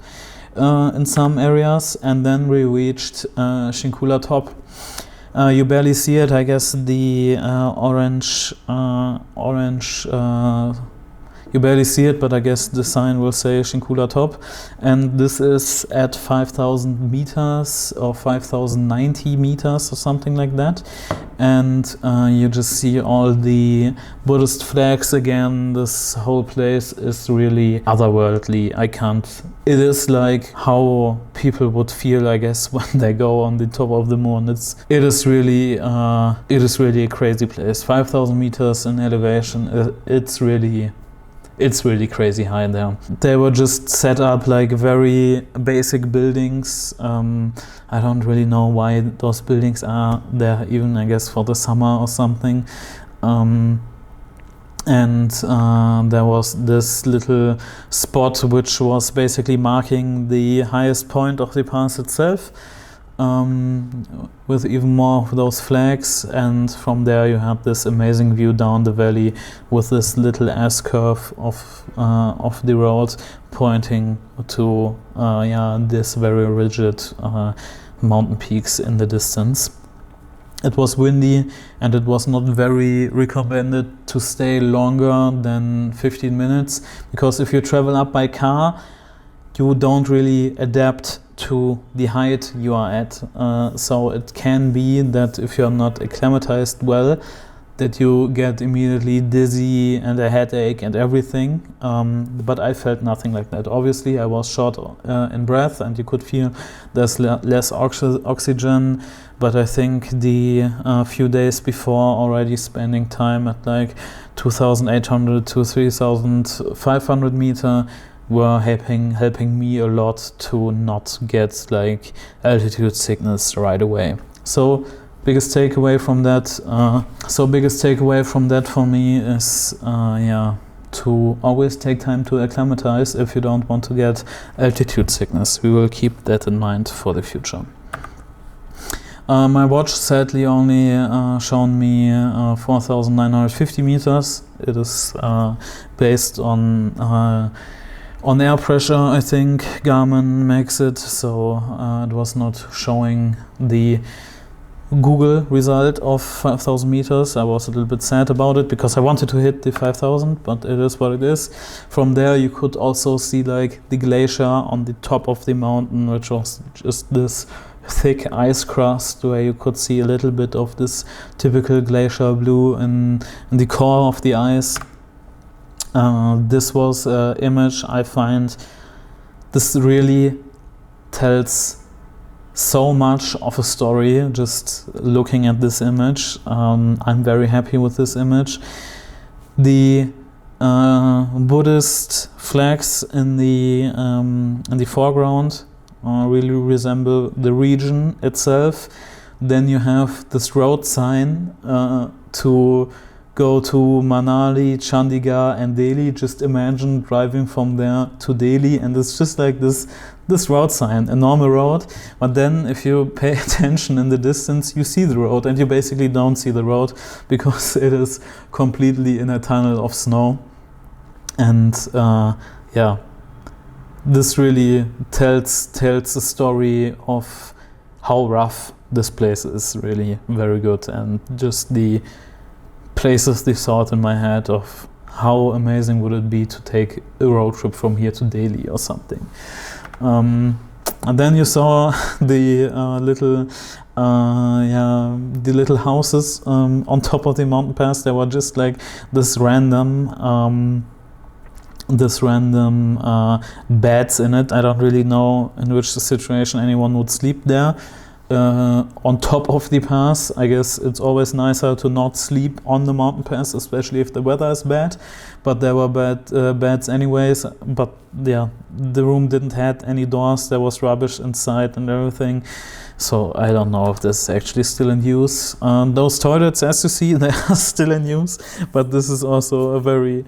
in some areas. And then we reached Shinku Top. You barely see it, I guess the orange you barely see it, but I guess the sign will say Shinku Top. And this is at 5,000 meters or 5,090 meters or something like that. And you just see all the Buddhist flags again. This whole place is really otherworldly. It is like how people would feel, I guess, when they go on the top of the moon. It is really a crazy place. 5,000 meters in elevation. It's really It's really crazy high there. They were just set up like very basic buildings. I don't really know why those buildings are there, even I guess for the summer or something. And there was this little spot which was basically marking the highest point of the pass itself, with even more of those flags, and from there you had this amazing view down the valley with this little S-curve of the road pointing to this very rigid mountain peaks in the distance. It was windy and it was not very recommended to stay longer than 15 minutes, because if you travel up by car, you don't really adapt to the height you are at. So it can be that if you're not acclimatized well, that you get immediately dizzy and a headache and everything. But I felt nothing like that. Obviously, I was short in breath and you could feel there's less oxygen. But I think the few days before, already spending time at like 2,800 to 3,500 meter, were helping me a lot to not get like altitude sickness right away. So biggest takeaway from that for me is to always take time to acclimatize if you don't want to get altitude sickness. We will keep that in mind for the future. My watch sadly only shown me 4,950 meters. It is based on air pressure, I think Garmin makes it, so it was not showing the Google result of 5,000 meters. I was a little bit sad about it because I wanted to hit the 5,000, but it is what it is. From there you could also see like the glacier on the top of the mountain, which was just this thick ice crust where you could see a little bit of this typical glacier blue in the core of the ice. This was an image I find this really tells so much of a story just looking at this image. I'm very happy with this image. The Buddhist flags in the foreground really resemble the region itself. Then you have this road sign to go to Manali, Chandigarh and Delhi. Just imagine driving from there to Delhi and it's just like this road sign, a normal road, but then if you pay attention in the distance you see the road and you basically don't see the road because it is completely in a tunnel of snow. And this really tells a story of how rough this place is. Really very good, and just the places the thought in my head of how amazing would it be to take a road trip from here to Delhi or something. And then you saw the little houses on top of the mountain pass. There were just like this random beds in it. I don't really know in which situation anyone would sleep there. On top of the pass, I guess it's always nicer to not sleep on the mountain pass, especially if the weather is bad. But there were beds anyways. But yeah, the room didn't have any doors. There was rubbish inside and everything. So I don't know if this is actually still in use. Those toilets, as you see, they are still in use. But this is also a very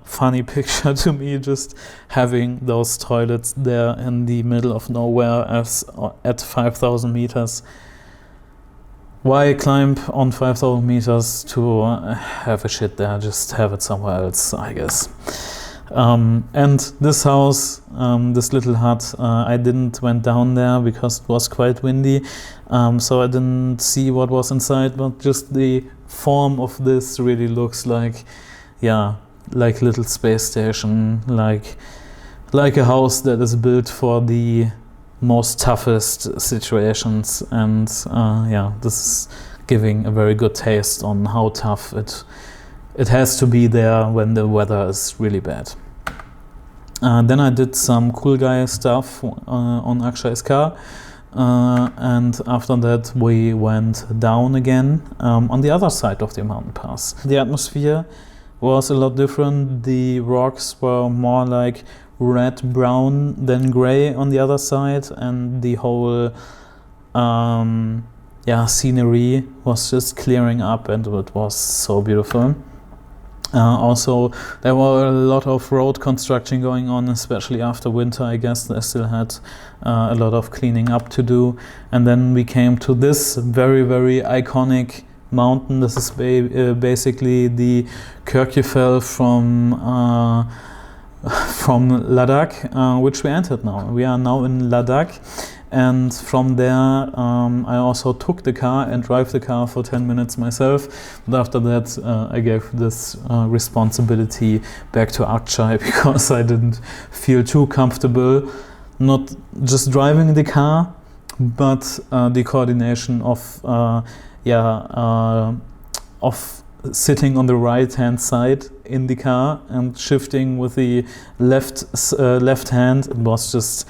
funny picture to me, just having those toilets there in the middle of nowhere at 5,000 meters. Why climb on 5,000 meters to have a shit there? Just have it somewhere else, I guess. And this house, this little hut, I didn't went down there because it was quite windy, so I didn't see what was inside, but just the form of this really looks like little space station, like a house that is built for the most toughest situations. And this is giving a very good taste on how tough it has to be there when the weather is really bad. Then I did some cool guy stuff on Akshay's car. And after that we went down again on the other side of the mountain pass. The atmosphere was a lot different. The rocks were more like red-brown than gray on the other side, and the whole scenery was just clearing up, and it was so beautiful. Also, there were a lot of road construction going on, especially after winter. I guess they still had a lot of cleaning up to do. And then we came to this very, very iconic mountain. This is basically the Kirkjufell from Ladakh, which we entered now. We are now in Ladakh. And from there, I also took the car and drove the car for 10 minutes myself. But after that, I gave this responsibility back to Akshay because I didn't feel too comfortable, not just driving the car, but the coordination of sitting on the right-hand side in the car and shifting with the left hand. It was just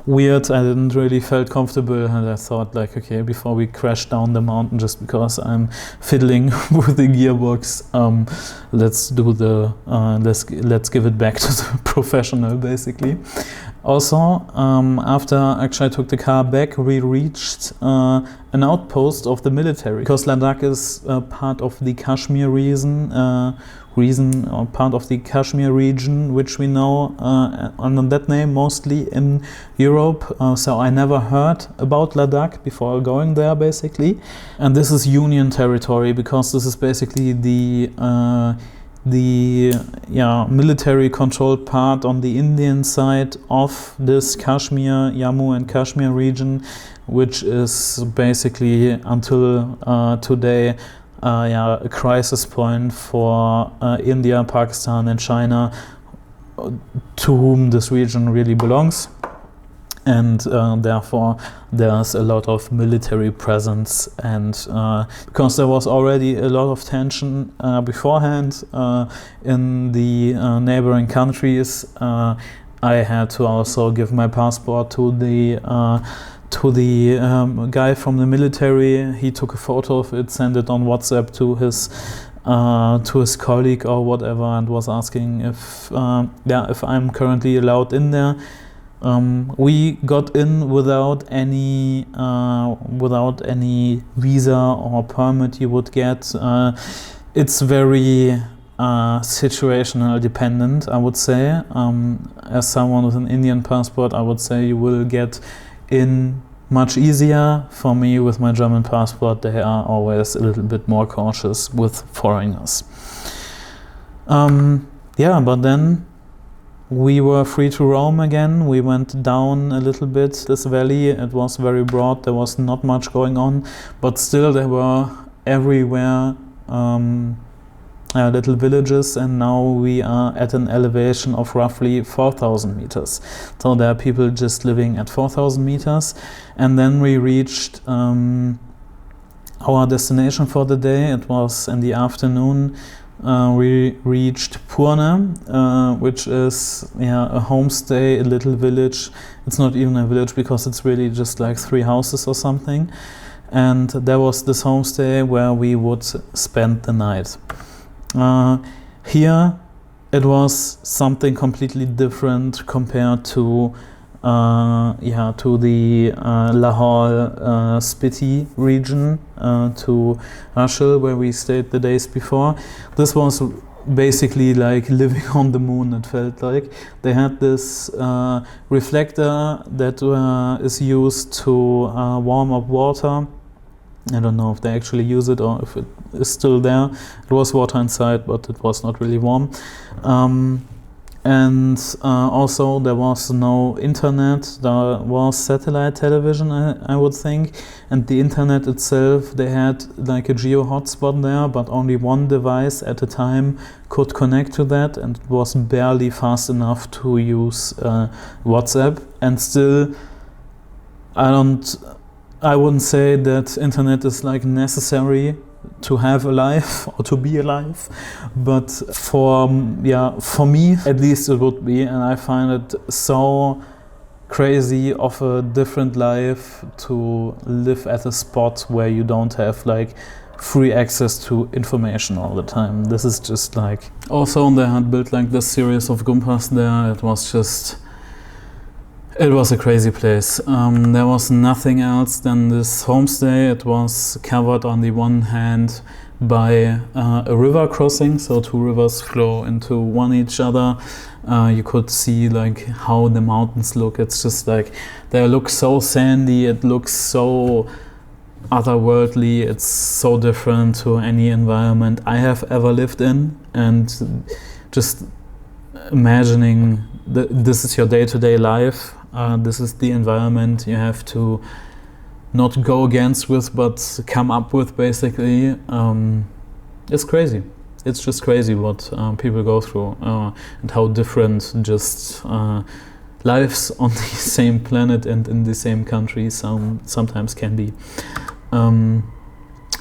weird. I didn't really felt comfortable, and I thought, like, okay, before we crash down the mountain just because I'm fiddling with the gearbox, let's do the let's give it back to the professional, basically. Also, after actually I took the car back, we reached an outpost of the military, because Ladakh is part of the Kashmir part of the Kashmir region, which we know under that name mostly in Europe. So I never heard about Ladakh before going there, basically. And this is Union territory, because this is basically the military-controlled part on the Indian side of this Kashmir, Jammu and Kashmir region, which is basically until today a crisis point for India, Pakistan and China, to whom this region really belongs. And therefore there's a lot of military presence, and because there was already a lot of tension beforehand in the neighboring countries, I had to also give my passport to the guy from the military. He took a photo of it, sent it on WhatsApp to his colleague or whatever, and was asking if I'm currently allowed in there. We got in without any visa or permit you would get. It's very situational dependent, I would say. As someone with an Indian passport, I would say you will get in much easier. For me, with my German passport, they are always a little bit more cautious with foreigners. But then we were free to roam again. We went down a little bit this valley. It was very broad. There was not much going on, but still there were everywhere little villages, and now we are at an elevation of roughly 4,000 meters. So there are people just living at 4,000 meters. And then we reached our destination for the day. It was in the afternoon. We reached Purne, which is a homestay, a little village. It's not even a village because it's really just like 3 houses or something. And there was this homestay where we would spend the night. Here it was something completely different compared to the Lahaul Spiti region, to Rashil, where we stayed the days before. This was basically like living on the moon, it felt like. They had this reflector that is used to warm up water. I don't know if they actually use it or if it is still there. It was water inside, but it was not really warm. Also there was no internet. There was satellite television, I would think. And the internet itself, they had like a geo hotspot there, but only one device at a time could connect to that, and it was barely fast enough to use WhatsApp. And still, I wouldn't say that internet is like necessary to have a life or to be alive, but for me at least it would be, and I find it so crazy of a different life to live at a spot where you don't have like free access to information all the time. This is just like, also they had built like this series of gumpas there. It was a crazy place. There was nothing else than this homestay. It was covered on the one hand by a river crossing, so two rivers flow into one each other. You could see like how the mountains look. It's just like, they look so sandy, it looks so otherworldly, it's so different to any environment I have ever lived in. And just imagining this is your day-to-day life, this is the environment you have to not go against with, but come up with, basically. It's crazy. It's just crazy what people go through, and how different just lives on the same planet and in the same country sometimes can be.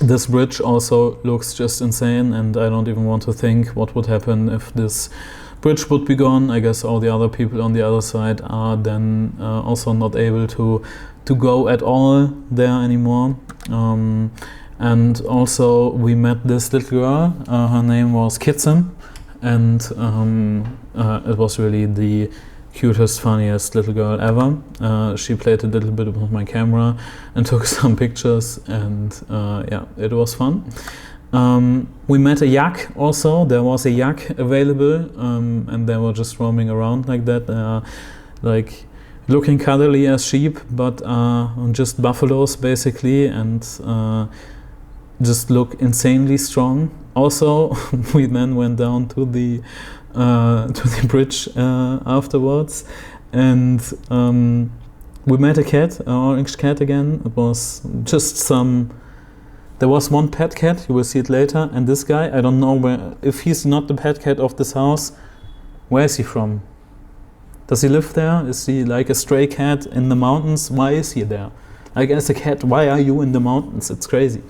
This bridge also looks just insane, and I don't even want to think what would happen if this bridge would be gone. I guess all the other people on the other side are then also not able to go at all there anymore. And also we met this little girl, her name was Kitsim, and it was really the cutest, funniest little girl ever. She played a little bit with my camera and took some pictures, and yeah, it was fun. We met a yak also. There was a yak available, and they were just roaming around like that, like looking cuddly as sheep, but just buffaloes basically, and just look insanely strong. Also, we then went down to the bridge afterwards, and we met a cat, an orange cat again. It was just there was one pet cat, you will see it later, and this guy, I don't know if he's not the pet cat of this house, where is he from? Does he live there? Is he like a stray cat in the mountains? Why is he there? Like, as a cat, why are you in the mountains? It's crazy.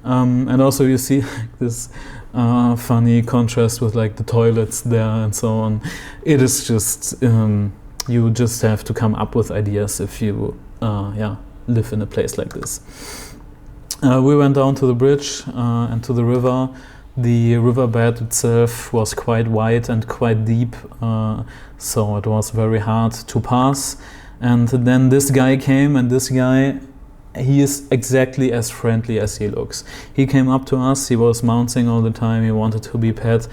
And also you see like this funny contrast with like the toilets there and so on. It is just, you just have to come up with ideas if you live in a place like this. We went down to the bridge and to the river. The riverbed itself was quite wide and quite deep, so it was very hard to pass. And then this guy came, and this guy, he is exactly as friendly as he looks. He came up to us, he was bouncing all the time, he wanted to be pet.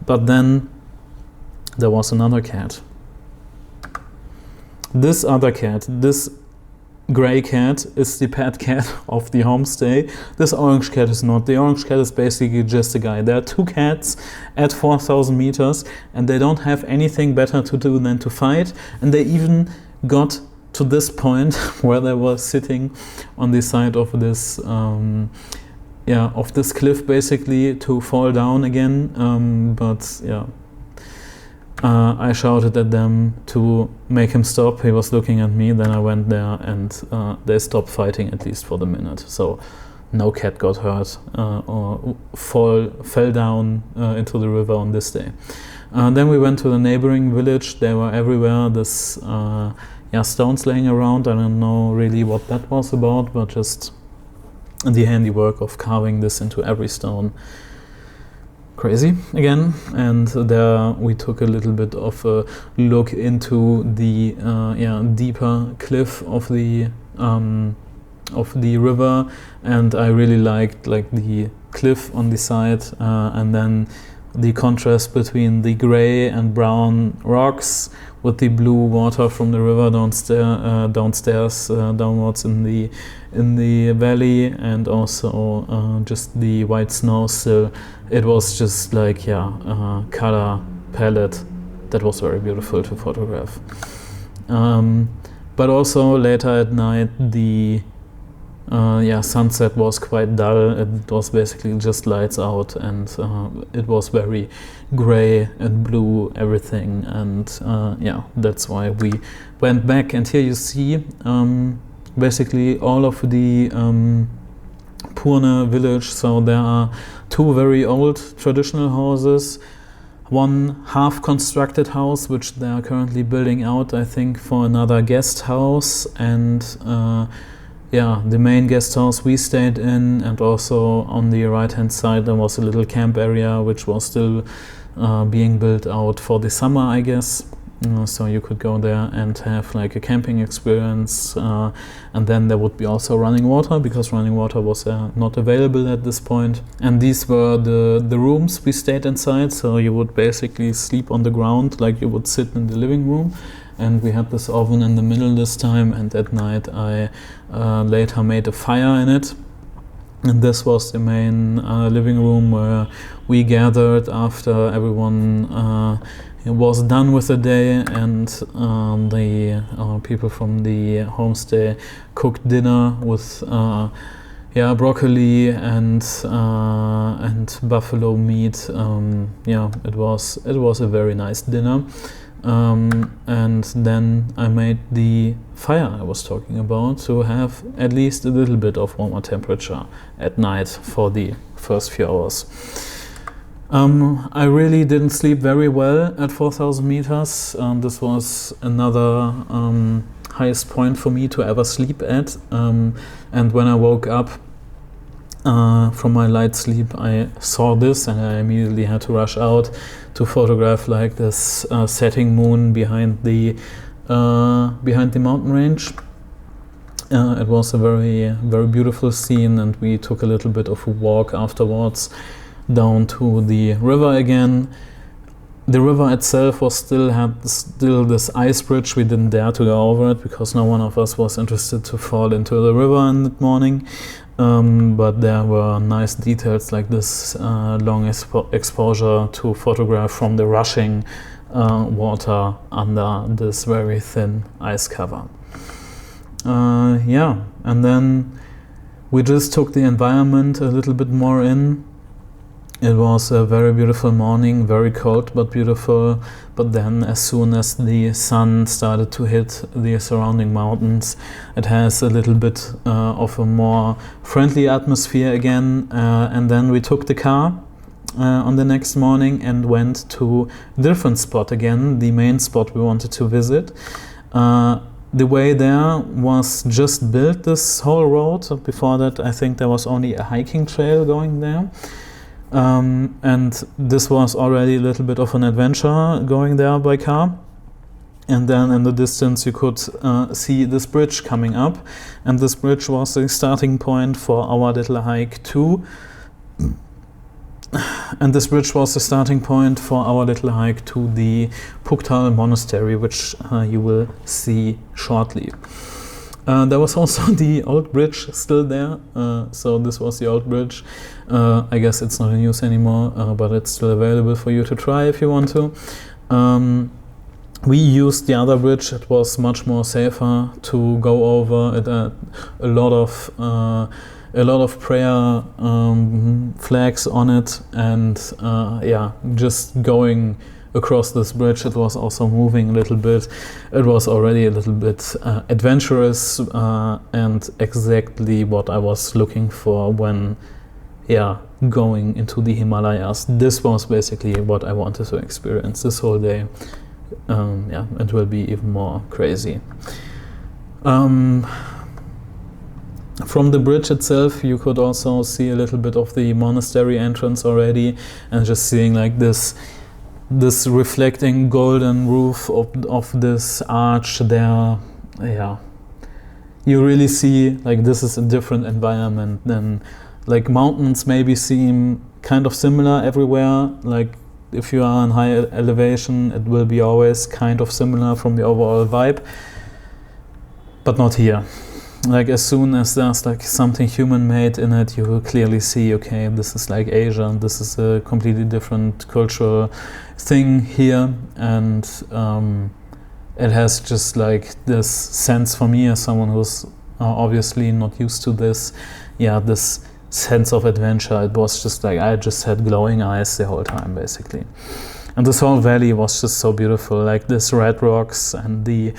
But then there was another cat. This other cat, this grey cat, is the pet cat of the homestay. This orange cat is not. The orange cat is basically just a guy. There are two cats at 4,000 meters, and they don't have anything better to do than to fight. And they even got to this point where they were sitting on the side of this of this cliff, basically, to fall down again. But yeah, I shouted at them to make him stop. He was looking at me, then I went there, and they stopped fighting, at least for the minute. So no cat got hurt or fell down into the river on this day. Then we went to the neighboring village. They were everywhere. This stones laying around. I don't know really what that was about, but just the handiwork of carving this into every stone. Crazy again. And there we took a little bit of a look into the deeper cliff of the river, and I really liked like the cliff on the side, and then the contrast between the gray and brown rocks with the blue water from the river downstairs downwards in the valley, and also just the white snow still. It was just like color palette that was very beautiful to photograph. But also later at night the sunset was quite dull. It was basically just lights out, and it was very gray and blue, everything, and that's why we went back. And here you see basically all of the Purne village. So there are two very old traditional houses, one half-constructed house which they are currently building out, I think, for another guest house, and yeah, the main guest house we stayed in, and also on the right hand side there was a little camp area which was still being built out for the summer, I guess. So you could go there and have like a camping experience, and then there would be also running water, because running water was not available at this point. And these were the rooms we stayed inside, so you would basically sleep on the ground like you would sit in the living room. And we had this oven in the middle this time, and at night I later made a fire in it. And this was the main living room where we gathered after everyone was done with the day, and the people from the homestay cooked dinner with broccoli and buffalo meat. It was a very nice dinner. And then I made the fire I was talking about to have at least a little bit of warmer temperature at night for the first few hours. I really didn't sleep very well at 4,000 meters. This was another highest point for me to ever sleep at. And when I woke up from my light sleep, I saw this, and I immediately had to rush out to photograph like this setting moon behind the mountain range. It was a very, very beautiful scene, and we took a little bit of a walk afterwards down to the river again. The river itself had this ice bridge. We didn't dare to go over it because no one of us was interested to fall into the river in the morning. But there were nice details like this long exposure to photograph from the rushing water under this very thin ice cover. And then we just took the environment a little bit more in. It was a very beautiful morning, very cold but beautiful. But then as soon as the sun started to hit the surrounding mountains, it has a little bit of a more friendly atmosphere again. And then we took the car on the next morning and went to a different spot again, the main spot we wanted to visit. The way there was just built, this whole road. Before that, I think there was only a hiking trail going there. And this was already a little bit of an adventure going there by car. And then in the distance you could see this bridge coming up, and this bridge was the starting point for our little hike too. And this bridge was the starting point for our little hike to the Phuktal Monastery, which you will see shortly. There was also the old bridge still there, so this was the old bridge. I guess it's not in use anymore, but it's still available for you to try if you want to. We used the other bridge. It was much more safer to go over. It had a lot of prayer flags on it, and just going across this bridge, it was also moving a little bit. It was already a little bit adventurous, and exactly what I was looking for when going into the Himalayas. This was basically what I wanted to experience this whole day. It will be even more crazy. From the bridge itself, you could also see a little bit of the monastery entrance already, and just seeing like this reflecting golden roof of this arch there. You really see like this is a different environment than like mountains maybe seem kind of similar everywhere. Like if you are in high elevation, it will be always kind of similar from the overall vibe, but not here. Like as soon as there's like something human-made in it, you will clearly see, okay, this is like Asia, and this is a completely different cultural thing here, and it has just like this sense for me as someone who's obviously not used to this, this sense of adventure. It was just like I just had glowing eyes the whole time basically. And this whole valley was just so beautiful, like this red rocks and the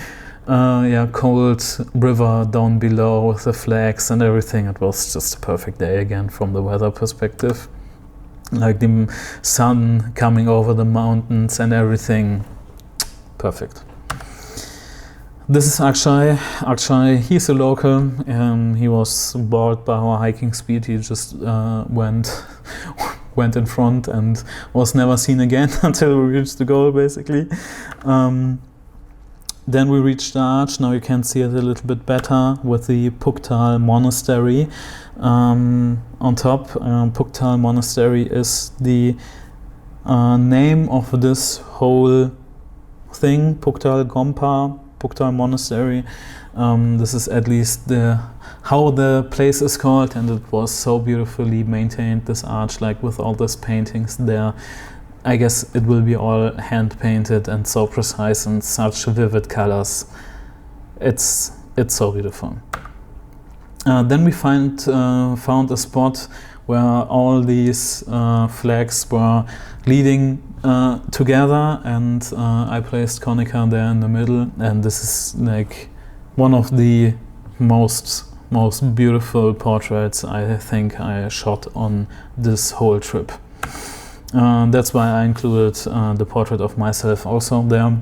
cold river down below with the flags and everything. It was just a perfect day again from the weather perspective. Like the sun coming over the mountains and everything. Perfect. This is Akshay. Akshay, he's a local. He was bored by our hiking speed. He just went in front and was never seen again until we reached the goal, basically. Then we reached the arch. Now you can see it a little bit better with the Phuktal Monastery on top. Phuktal Monastery is the name of this whole thing, Phuktal Gompa, Phuktal Monastery. This is at least how the place is called, and it was so beautifully maintained, this arch, like with all these paintings there. I guess it will be all hand painted and so precise and such vivid colors. It's so beautiful. Then we found a spot where all these flags were leading together, and I placed Konica there in the middle, and this is like one of the most beautiful portraits I think I shot on this whole trip. That's why I included the portrait of myself also there,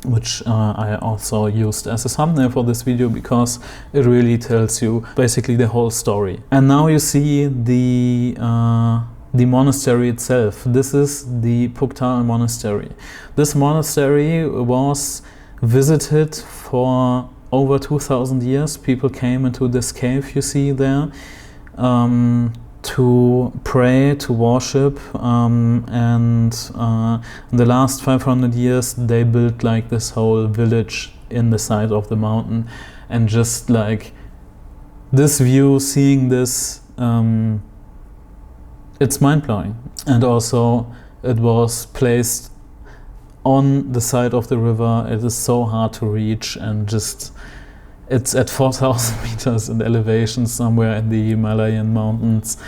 which I also used as a thumbnail for this video, because it really tells you basically the whole story. And now you see the monastery itself. This is the Phuktal Monastery. This monastery was visited for over 2,000 years. People came into this cave you see there to pray, to worship, and in the last 500 years they built like this whole village in the side of the mountain, and just like this view, seeing this, it's mind-blowing. And also it was placed on the side of the river. It is so hard to reach, and just it's at 4,000 meters in elevation somewhere in the Himalayan mountains,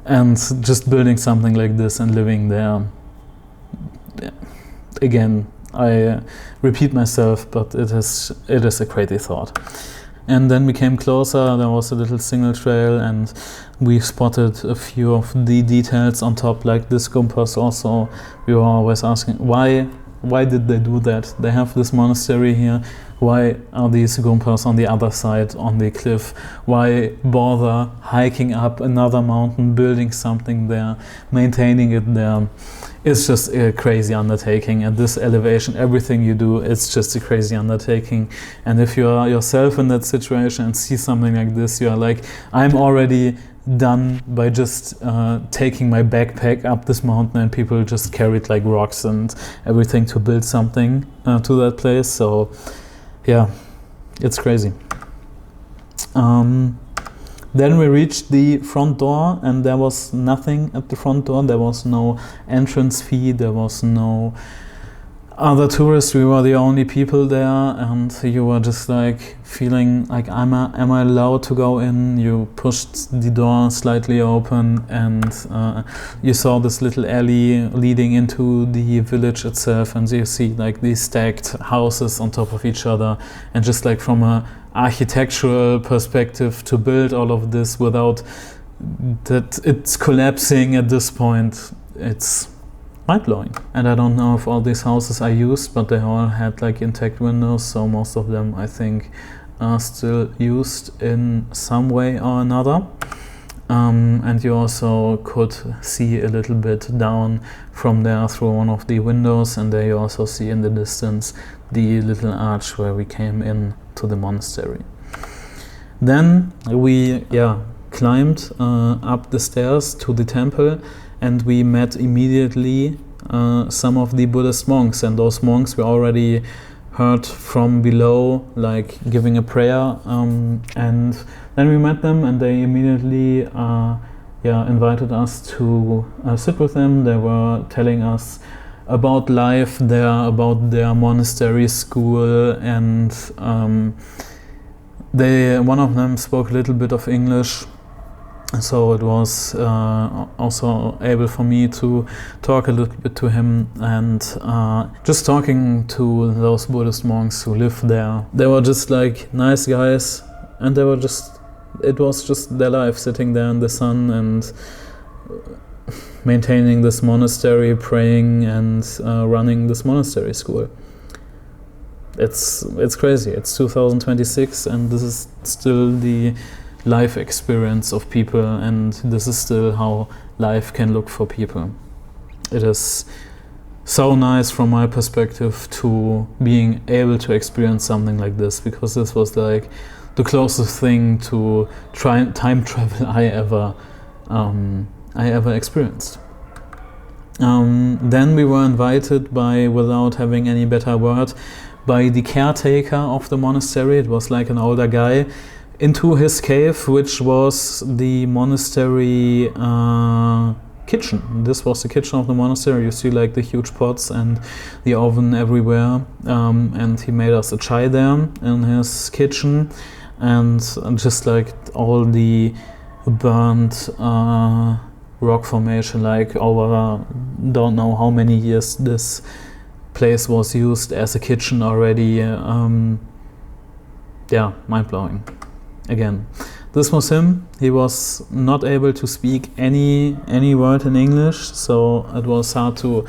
and just building something like this and living there. Again, I repeat myself, but it is a crazy thought. And then we came closer. There was a little single trail, and we spotted a few of the details on top, like this compass also. We were always asking, why did they do that? They have this monastery here. Why are these gumpas on the other side on the cliff? Why bother hiking up another mountain, building something there, maintaining it there? It's just a crazy undertaking. At this elevation, everything you do, it's just a crazy undertaking. And if you are yourself in that situation and see something like this, you are like, I'm already done by just taking my backpack up this mountain, and people just carried like rocks and everything to build something to that place. So yeah, it's crazy. Then we reached the front door, and there was nothing at the front door. There was no entrance fee, there was no other tourists. We were the only people there, and you were just like feeling like, am I allowed to go in? You pushed the door slightly open, and you saw this little alley leading into the village itself, and you see like these stacked houses on top of each other, and just like from a architectural perspective, to build all of this without that it's collapsing at this point, it's mind-blowing. And I don't know if all these houses are used, but they all had like intact windows, so most of them I think are still used in some way or another. And you also could see a little bit down from there through one of the windows, and there you also see in the distance the little arch where we came in to the monastery. Then we climbed up the stairs to the temple, and we met immediately some of the Buddhist monks, and those monks we already heard from below, like giving a prayer, and then we met them, and they immediately invited us to sit with them. They were telling us about life there, about their monastery school, and one of them spoke a little bit of English, so it was also able for me to talk a little bit to him. And just talking to those Buddhist monks who live there, they were just like nice guys, and it was just their life, sitting there in the sun and maintaining this monastery, praying, and running this monastery school. it's crazy. It's 2026, and this is still the life experience of people, and this is still how life can look for people. It is so nice from my perspective to being able to experience something like this, because this was like the closest thing to time travel I ever experienced. Then we were invited by, without having any better word, by the caretaker of the monastery. It was like an older guy, into his cave, which was the monastery kitchen. This was the kitchen of the monastery. You see like the huge pots and the oven everywhere, and he made us a chai there in his kitchen, and just like all the burnt rock formation, like over don't know how many years this place was used as a kitchen already. Yeah, mind-blowing. Again, this was him. He was not able to speak any word in English, so it was hard to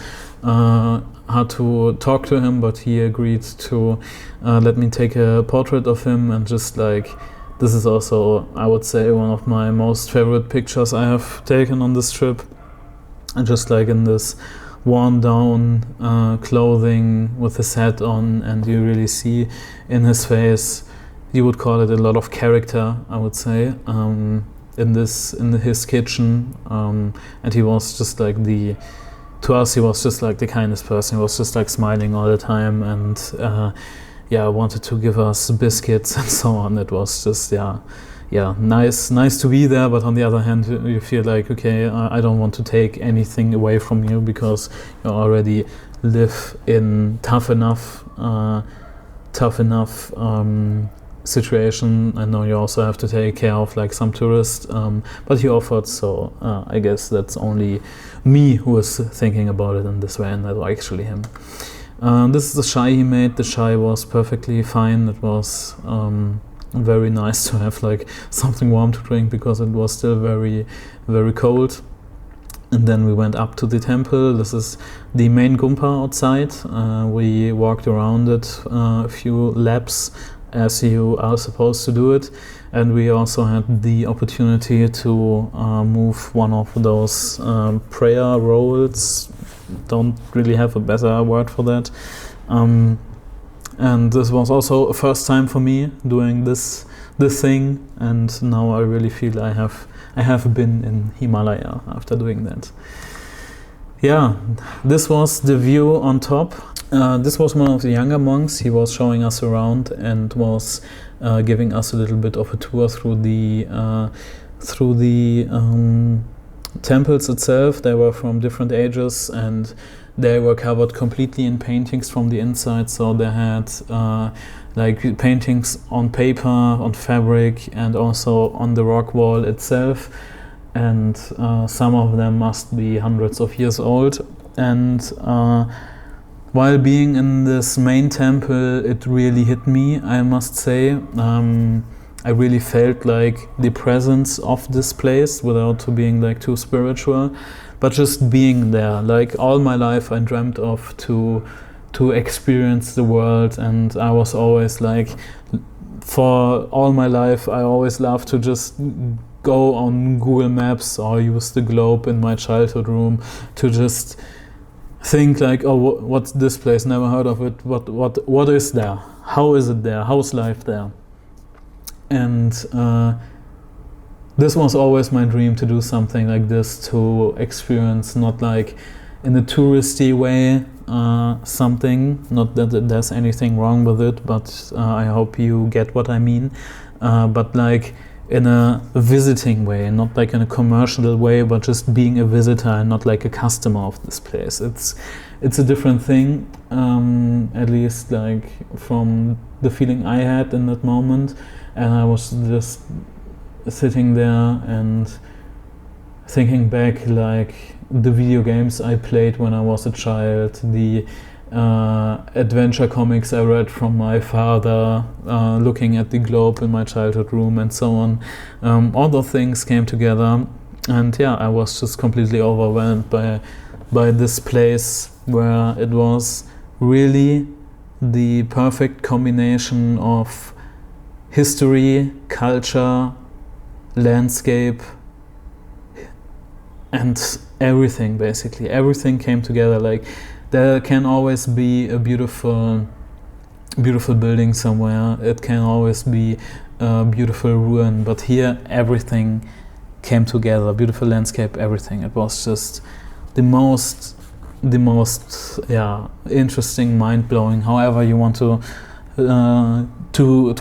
talk to him, but he agreed to let me take a portrait of him, and just like, this is also, I would say, one of my most favorite pictures I have taken on this trip. And just like in this worn down clothing with his hat on, and you really see in his face, you would call it a lot of character, I would say, in his kitchen. And he was just like to us he was just like the kindest person. He was just like smiling all the time, and wanted to give us biscuits and so on. It was just nice to be there, but on the other hand you feel like, okay, I don't want to take anything away from you, because you already live in tough enough situation. I know you also have to take care of like some tourists, but he offered, so I guess that's only me who is thinking about it in this way, and not actually him. This is the chai he made. The chai was perfectly fine. It was very nice to have like something warm to drink, because it was still very, very cold. And then we went up to the temple. This is the main gumpa outside. We walked around it a few laps, as you are supposed to do it, and we also had the opportunity to move one of those prayer rolls. Don't really have a better word for that. And this was also a first time for me doing this thing, and now I really feel I have been in Himalaya after doing that. Yeah, this was the view on top. This was one of the younger monks. He was showing us around and was giving us a little bit of a tour through the temples itself. They were from different ages, and they were covered completely in paintings from the inside. So they had like paintings on paper, on fabric, and also on the rock wall itself. And some of them must be hundreds of years old. And while being in this main temple, it really hit me, I must say. I really felt like the presence of this place, without being like too spiritual, but just being there. Like all my life I dreamt of to experience the world, and I was always like, for all my life I always loved to just go on Google Maps or use the globe in my childhood room to just think like, oh, what's this place? Never heard of it. What is there? How is it there? How's life there? And this was always my dream, to do something like this, to experience, not like in a touristy way, something, not that there's anything wrong with it, but I hope you get what I mean, but like in a visiting way, not like in a commercial way, but just being a visitor and not like a customer of this place. It's a different thing, at least like from the feeling I had in that moment. And I was just sitting there and thinking back, like the video games I played when I was a child, the adventure comics I read from my father, looking at the globe in my childhood room, and so on. All those things came together, and yeah, I was just completely overwhelmed by this place, where it was really the perfect combination of history, culture, landscape, and everything. Basically everything came together. Like, there can always be a beautiful building somewhere, it can always be a beautiful ruin, but here everything came together. Beautiful landscape, everything. It was just the most interesting, mind-blowing, however you want to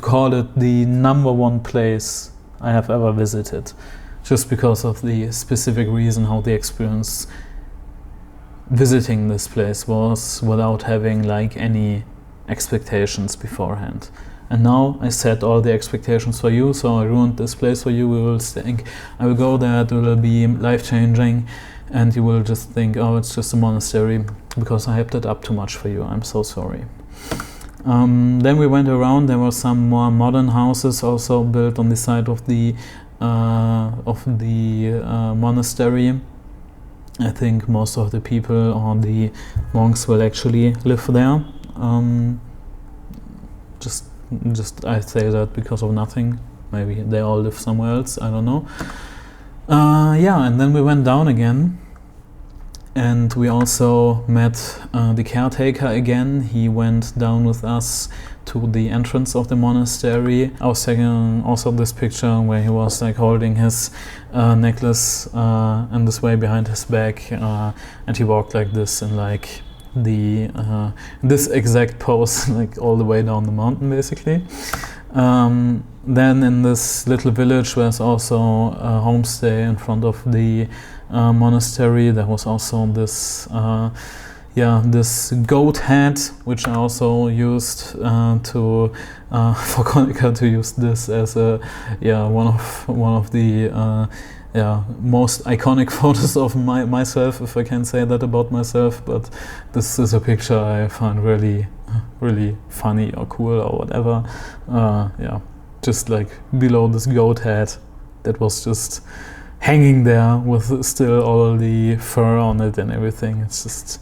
call it, the number one place I have ever visited, just because of the specific reason how the experience visiting this place was, without having like any expectations beforehand. And now I set all the expectations for you, so I ruined this place for you. We will think I will go there, it will be life-changing, and you will just think, oh, it's just a monastery, because I hyped it up too much for you. I'm so sorry. Then we went around. There were some more modern houses also built on the side of the monastery. I think most of the people or the monks will actually live there. Just I say that because of nothing. Maybe they all live somewhere else, I don't know. And then we went down again, and we also met the caretaker again. He went down with us to the entrance of the monastery. I was taking also this picture where he was like holding his necklace in this way behind his back, and he walked like this in like the this exact pose, like all the way down the mountain basically. Then in this little village there's also a homestay in front of the monastery. There was also this this goat head, which I also used for Konica to use this as a one of the most iconic photos of myself, if I can say that about myself. But this is a picture I find really funny or cool or whatever. Just like below this goat head that was just hanging there with still all the fur on it and everything. It's just,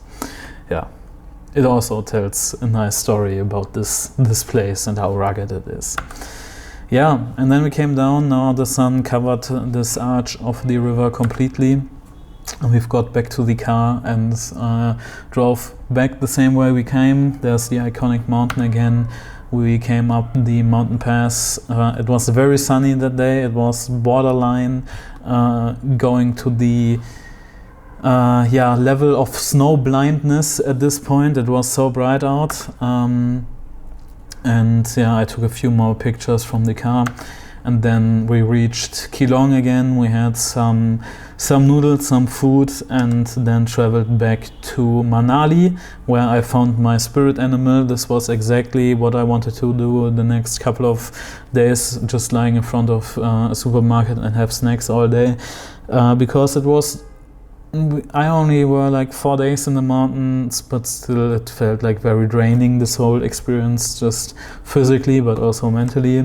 it also tells a nice story about this place and how rugged it is. And then we came down. Now the sun covered this arch of the river completely, and we've got back to the car and drove back the same way we came. There's the iconic mountain again. We came up the mountain pass. It was very sunny that day. It was borderline going to the level of snow blindness at this point. It was so bright out. I took a few more pictures from the car, and then we reached Keelong again. We had some noodles, some food, and then traveled back to Manali, where I found my spirit animal. This was exactly what I wanted to do the next couple of days, just lying in front of a supermarket and have snacks all day, because I only were like 4 days in the mountains, but still it felt like very draining, this whole experience, just physically but also mentally.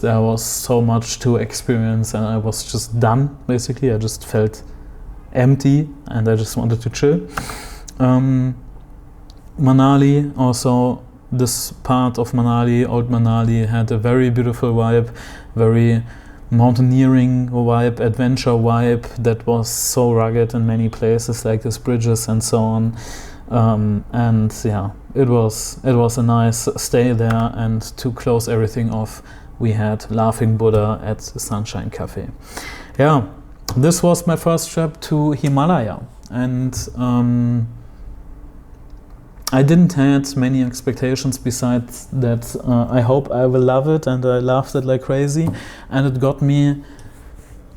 There was so much to experience, and I was just done basically. I just felt empty and I just wanted to chill. Manali also, this part of Manali, Old Manali, had a very beautiful vibe, very mountaineering vibe, adventure vibe that was so rugged in many places, like these bridges and so on. It was a nice stay there. And to close everything off, we had Laughing Buddha at the Sunshine Cafe. This was my first trip to Himalaya, and I didn't have many expectations besides that I hope I will love it, and I loved it like crazy, and it got me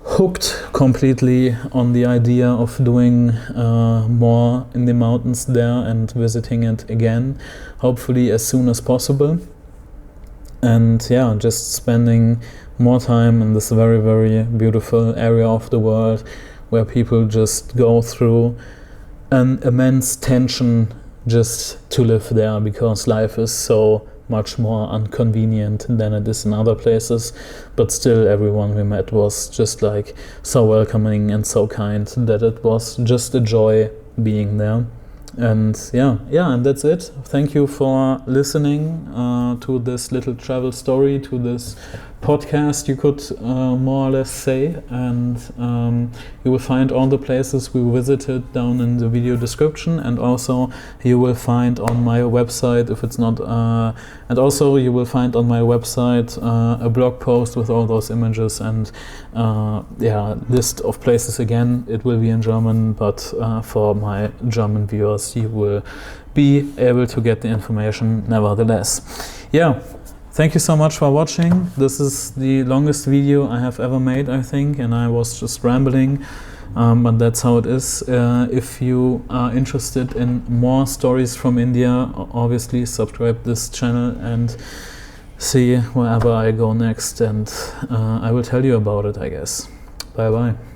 hooked completely on the idea of doing more in the mountains there and visiting it again, hopefully as soon as possible. And just spending more time in this very, very beautiful area of the world where people just go through an immense tension just to live there, because life is so much more inconvenient than it is in other places. But still, everyone we met was just like so welcoming and so kind that it was just a joy being there. And and that's it. Thank you for listening to this little travel story, to this podcast, you could more or less say. And you will find all the places we visited down in the video description, and also you will find on my website, if it's not, and also you will find on my website a blog post with all those images and list of places. Again, it will be in German, but for my German viewers, you will be able to get the information nevertheless. Thank you so much for watching. This is the longest video I have ever made, I think, and I was just rambling, but that's how it is. If you are interested in more stories from India, obviously subscribe this channel and see wherever I go next, and I will tell you about it, I guess. Bye bye.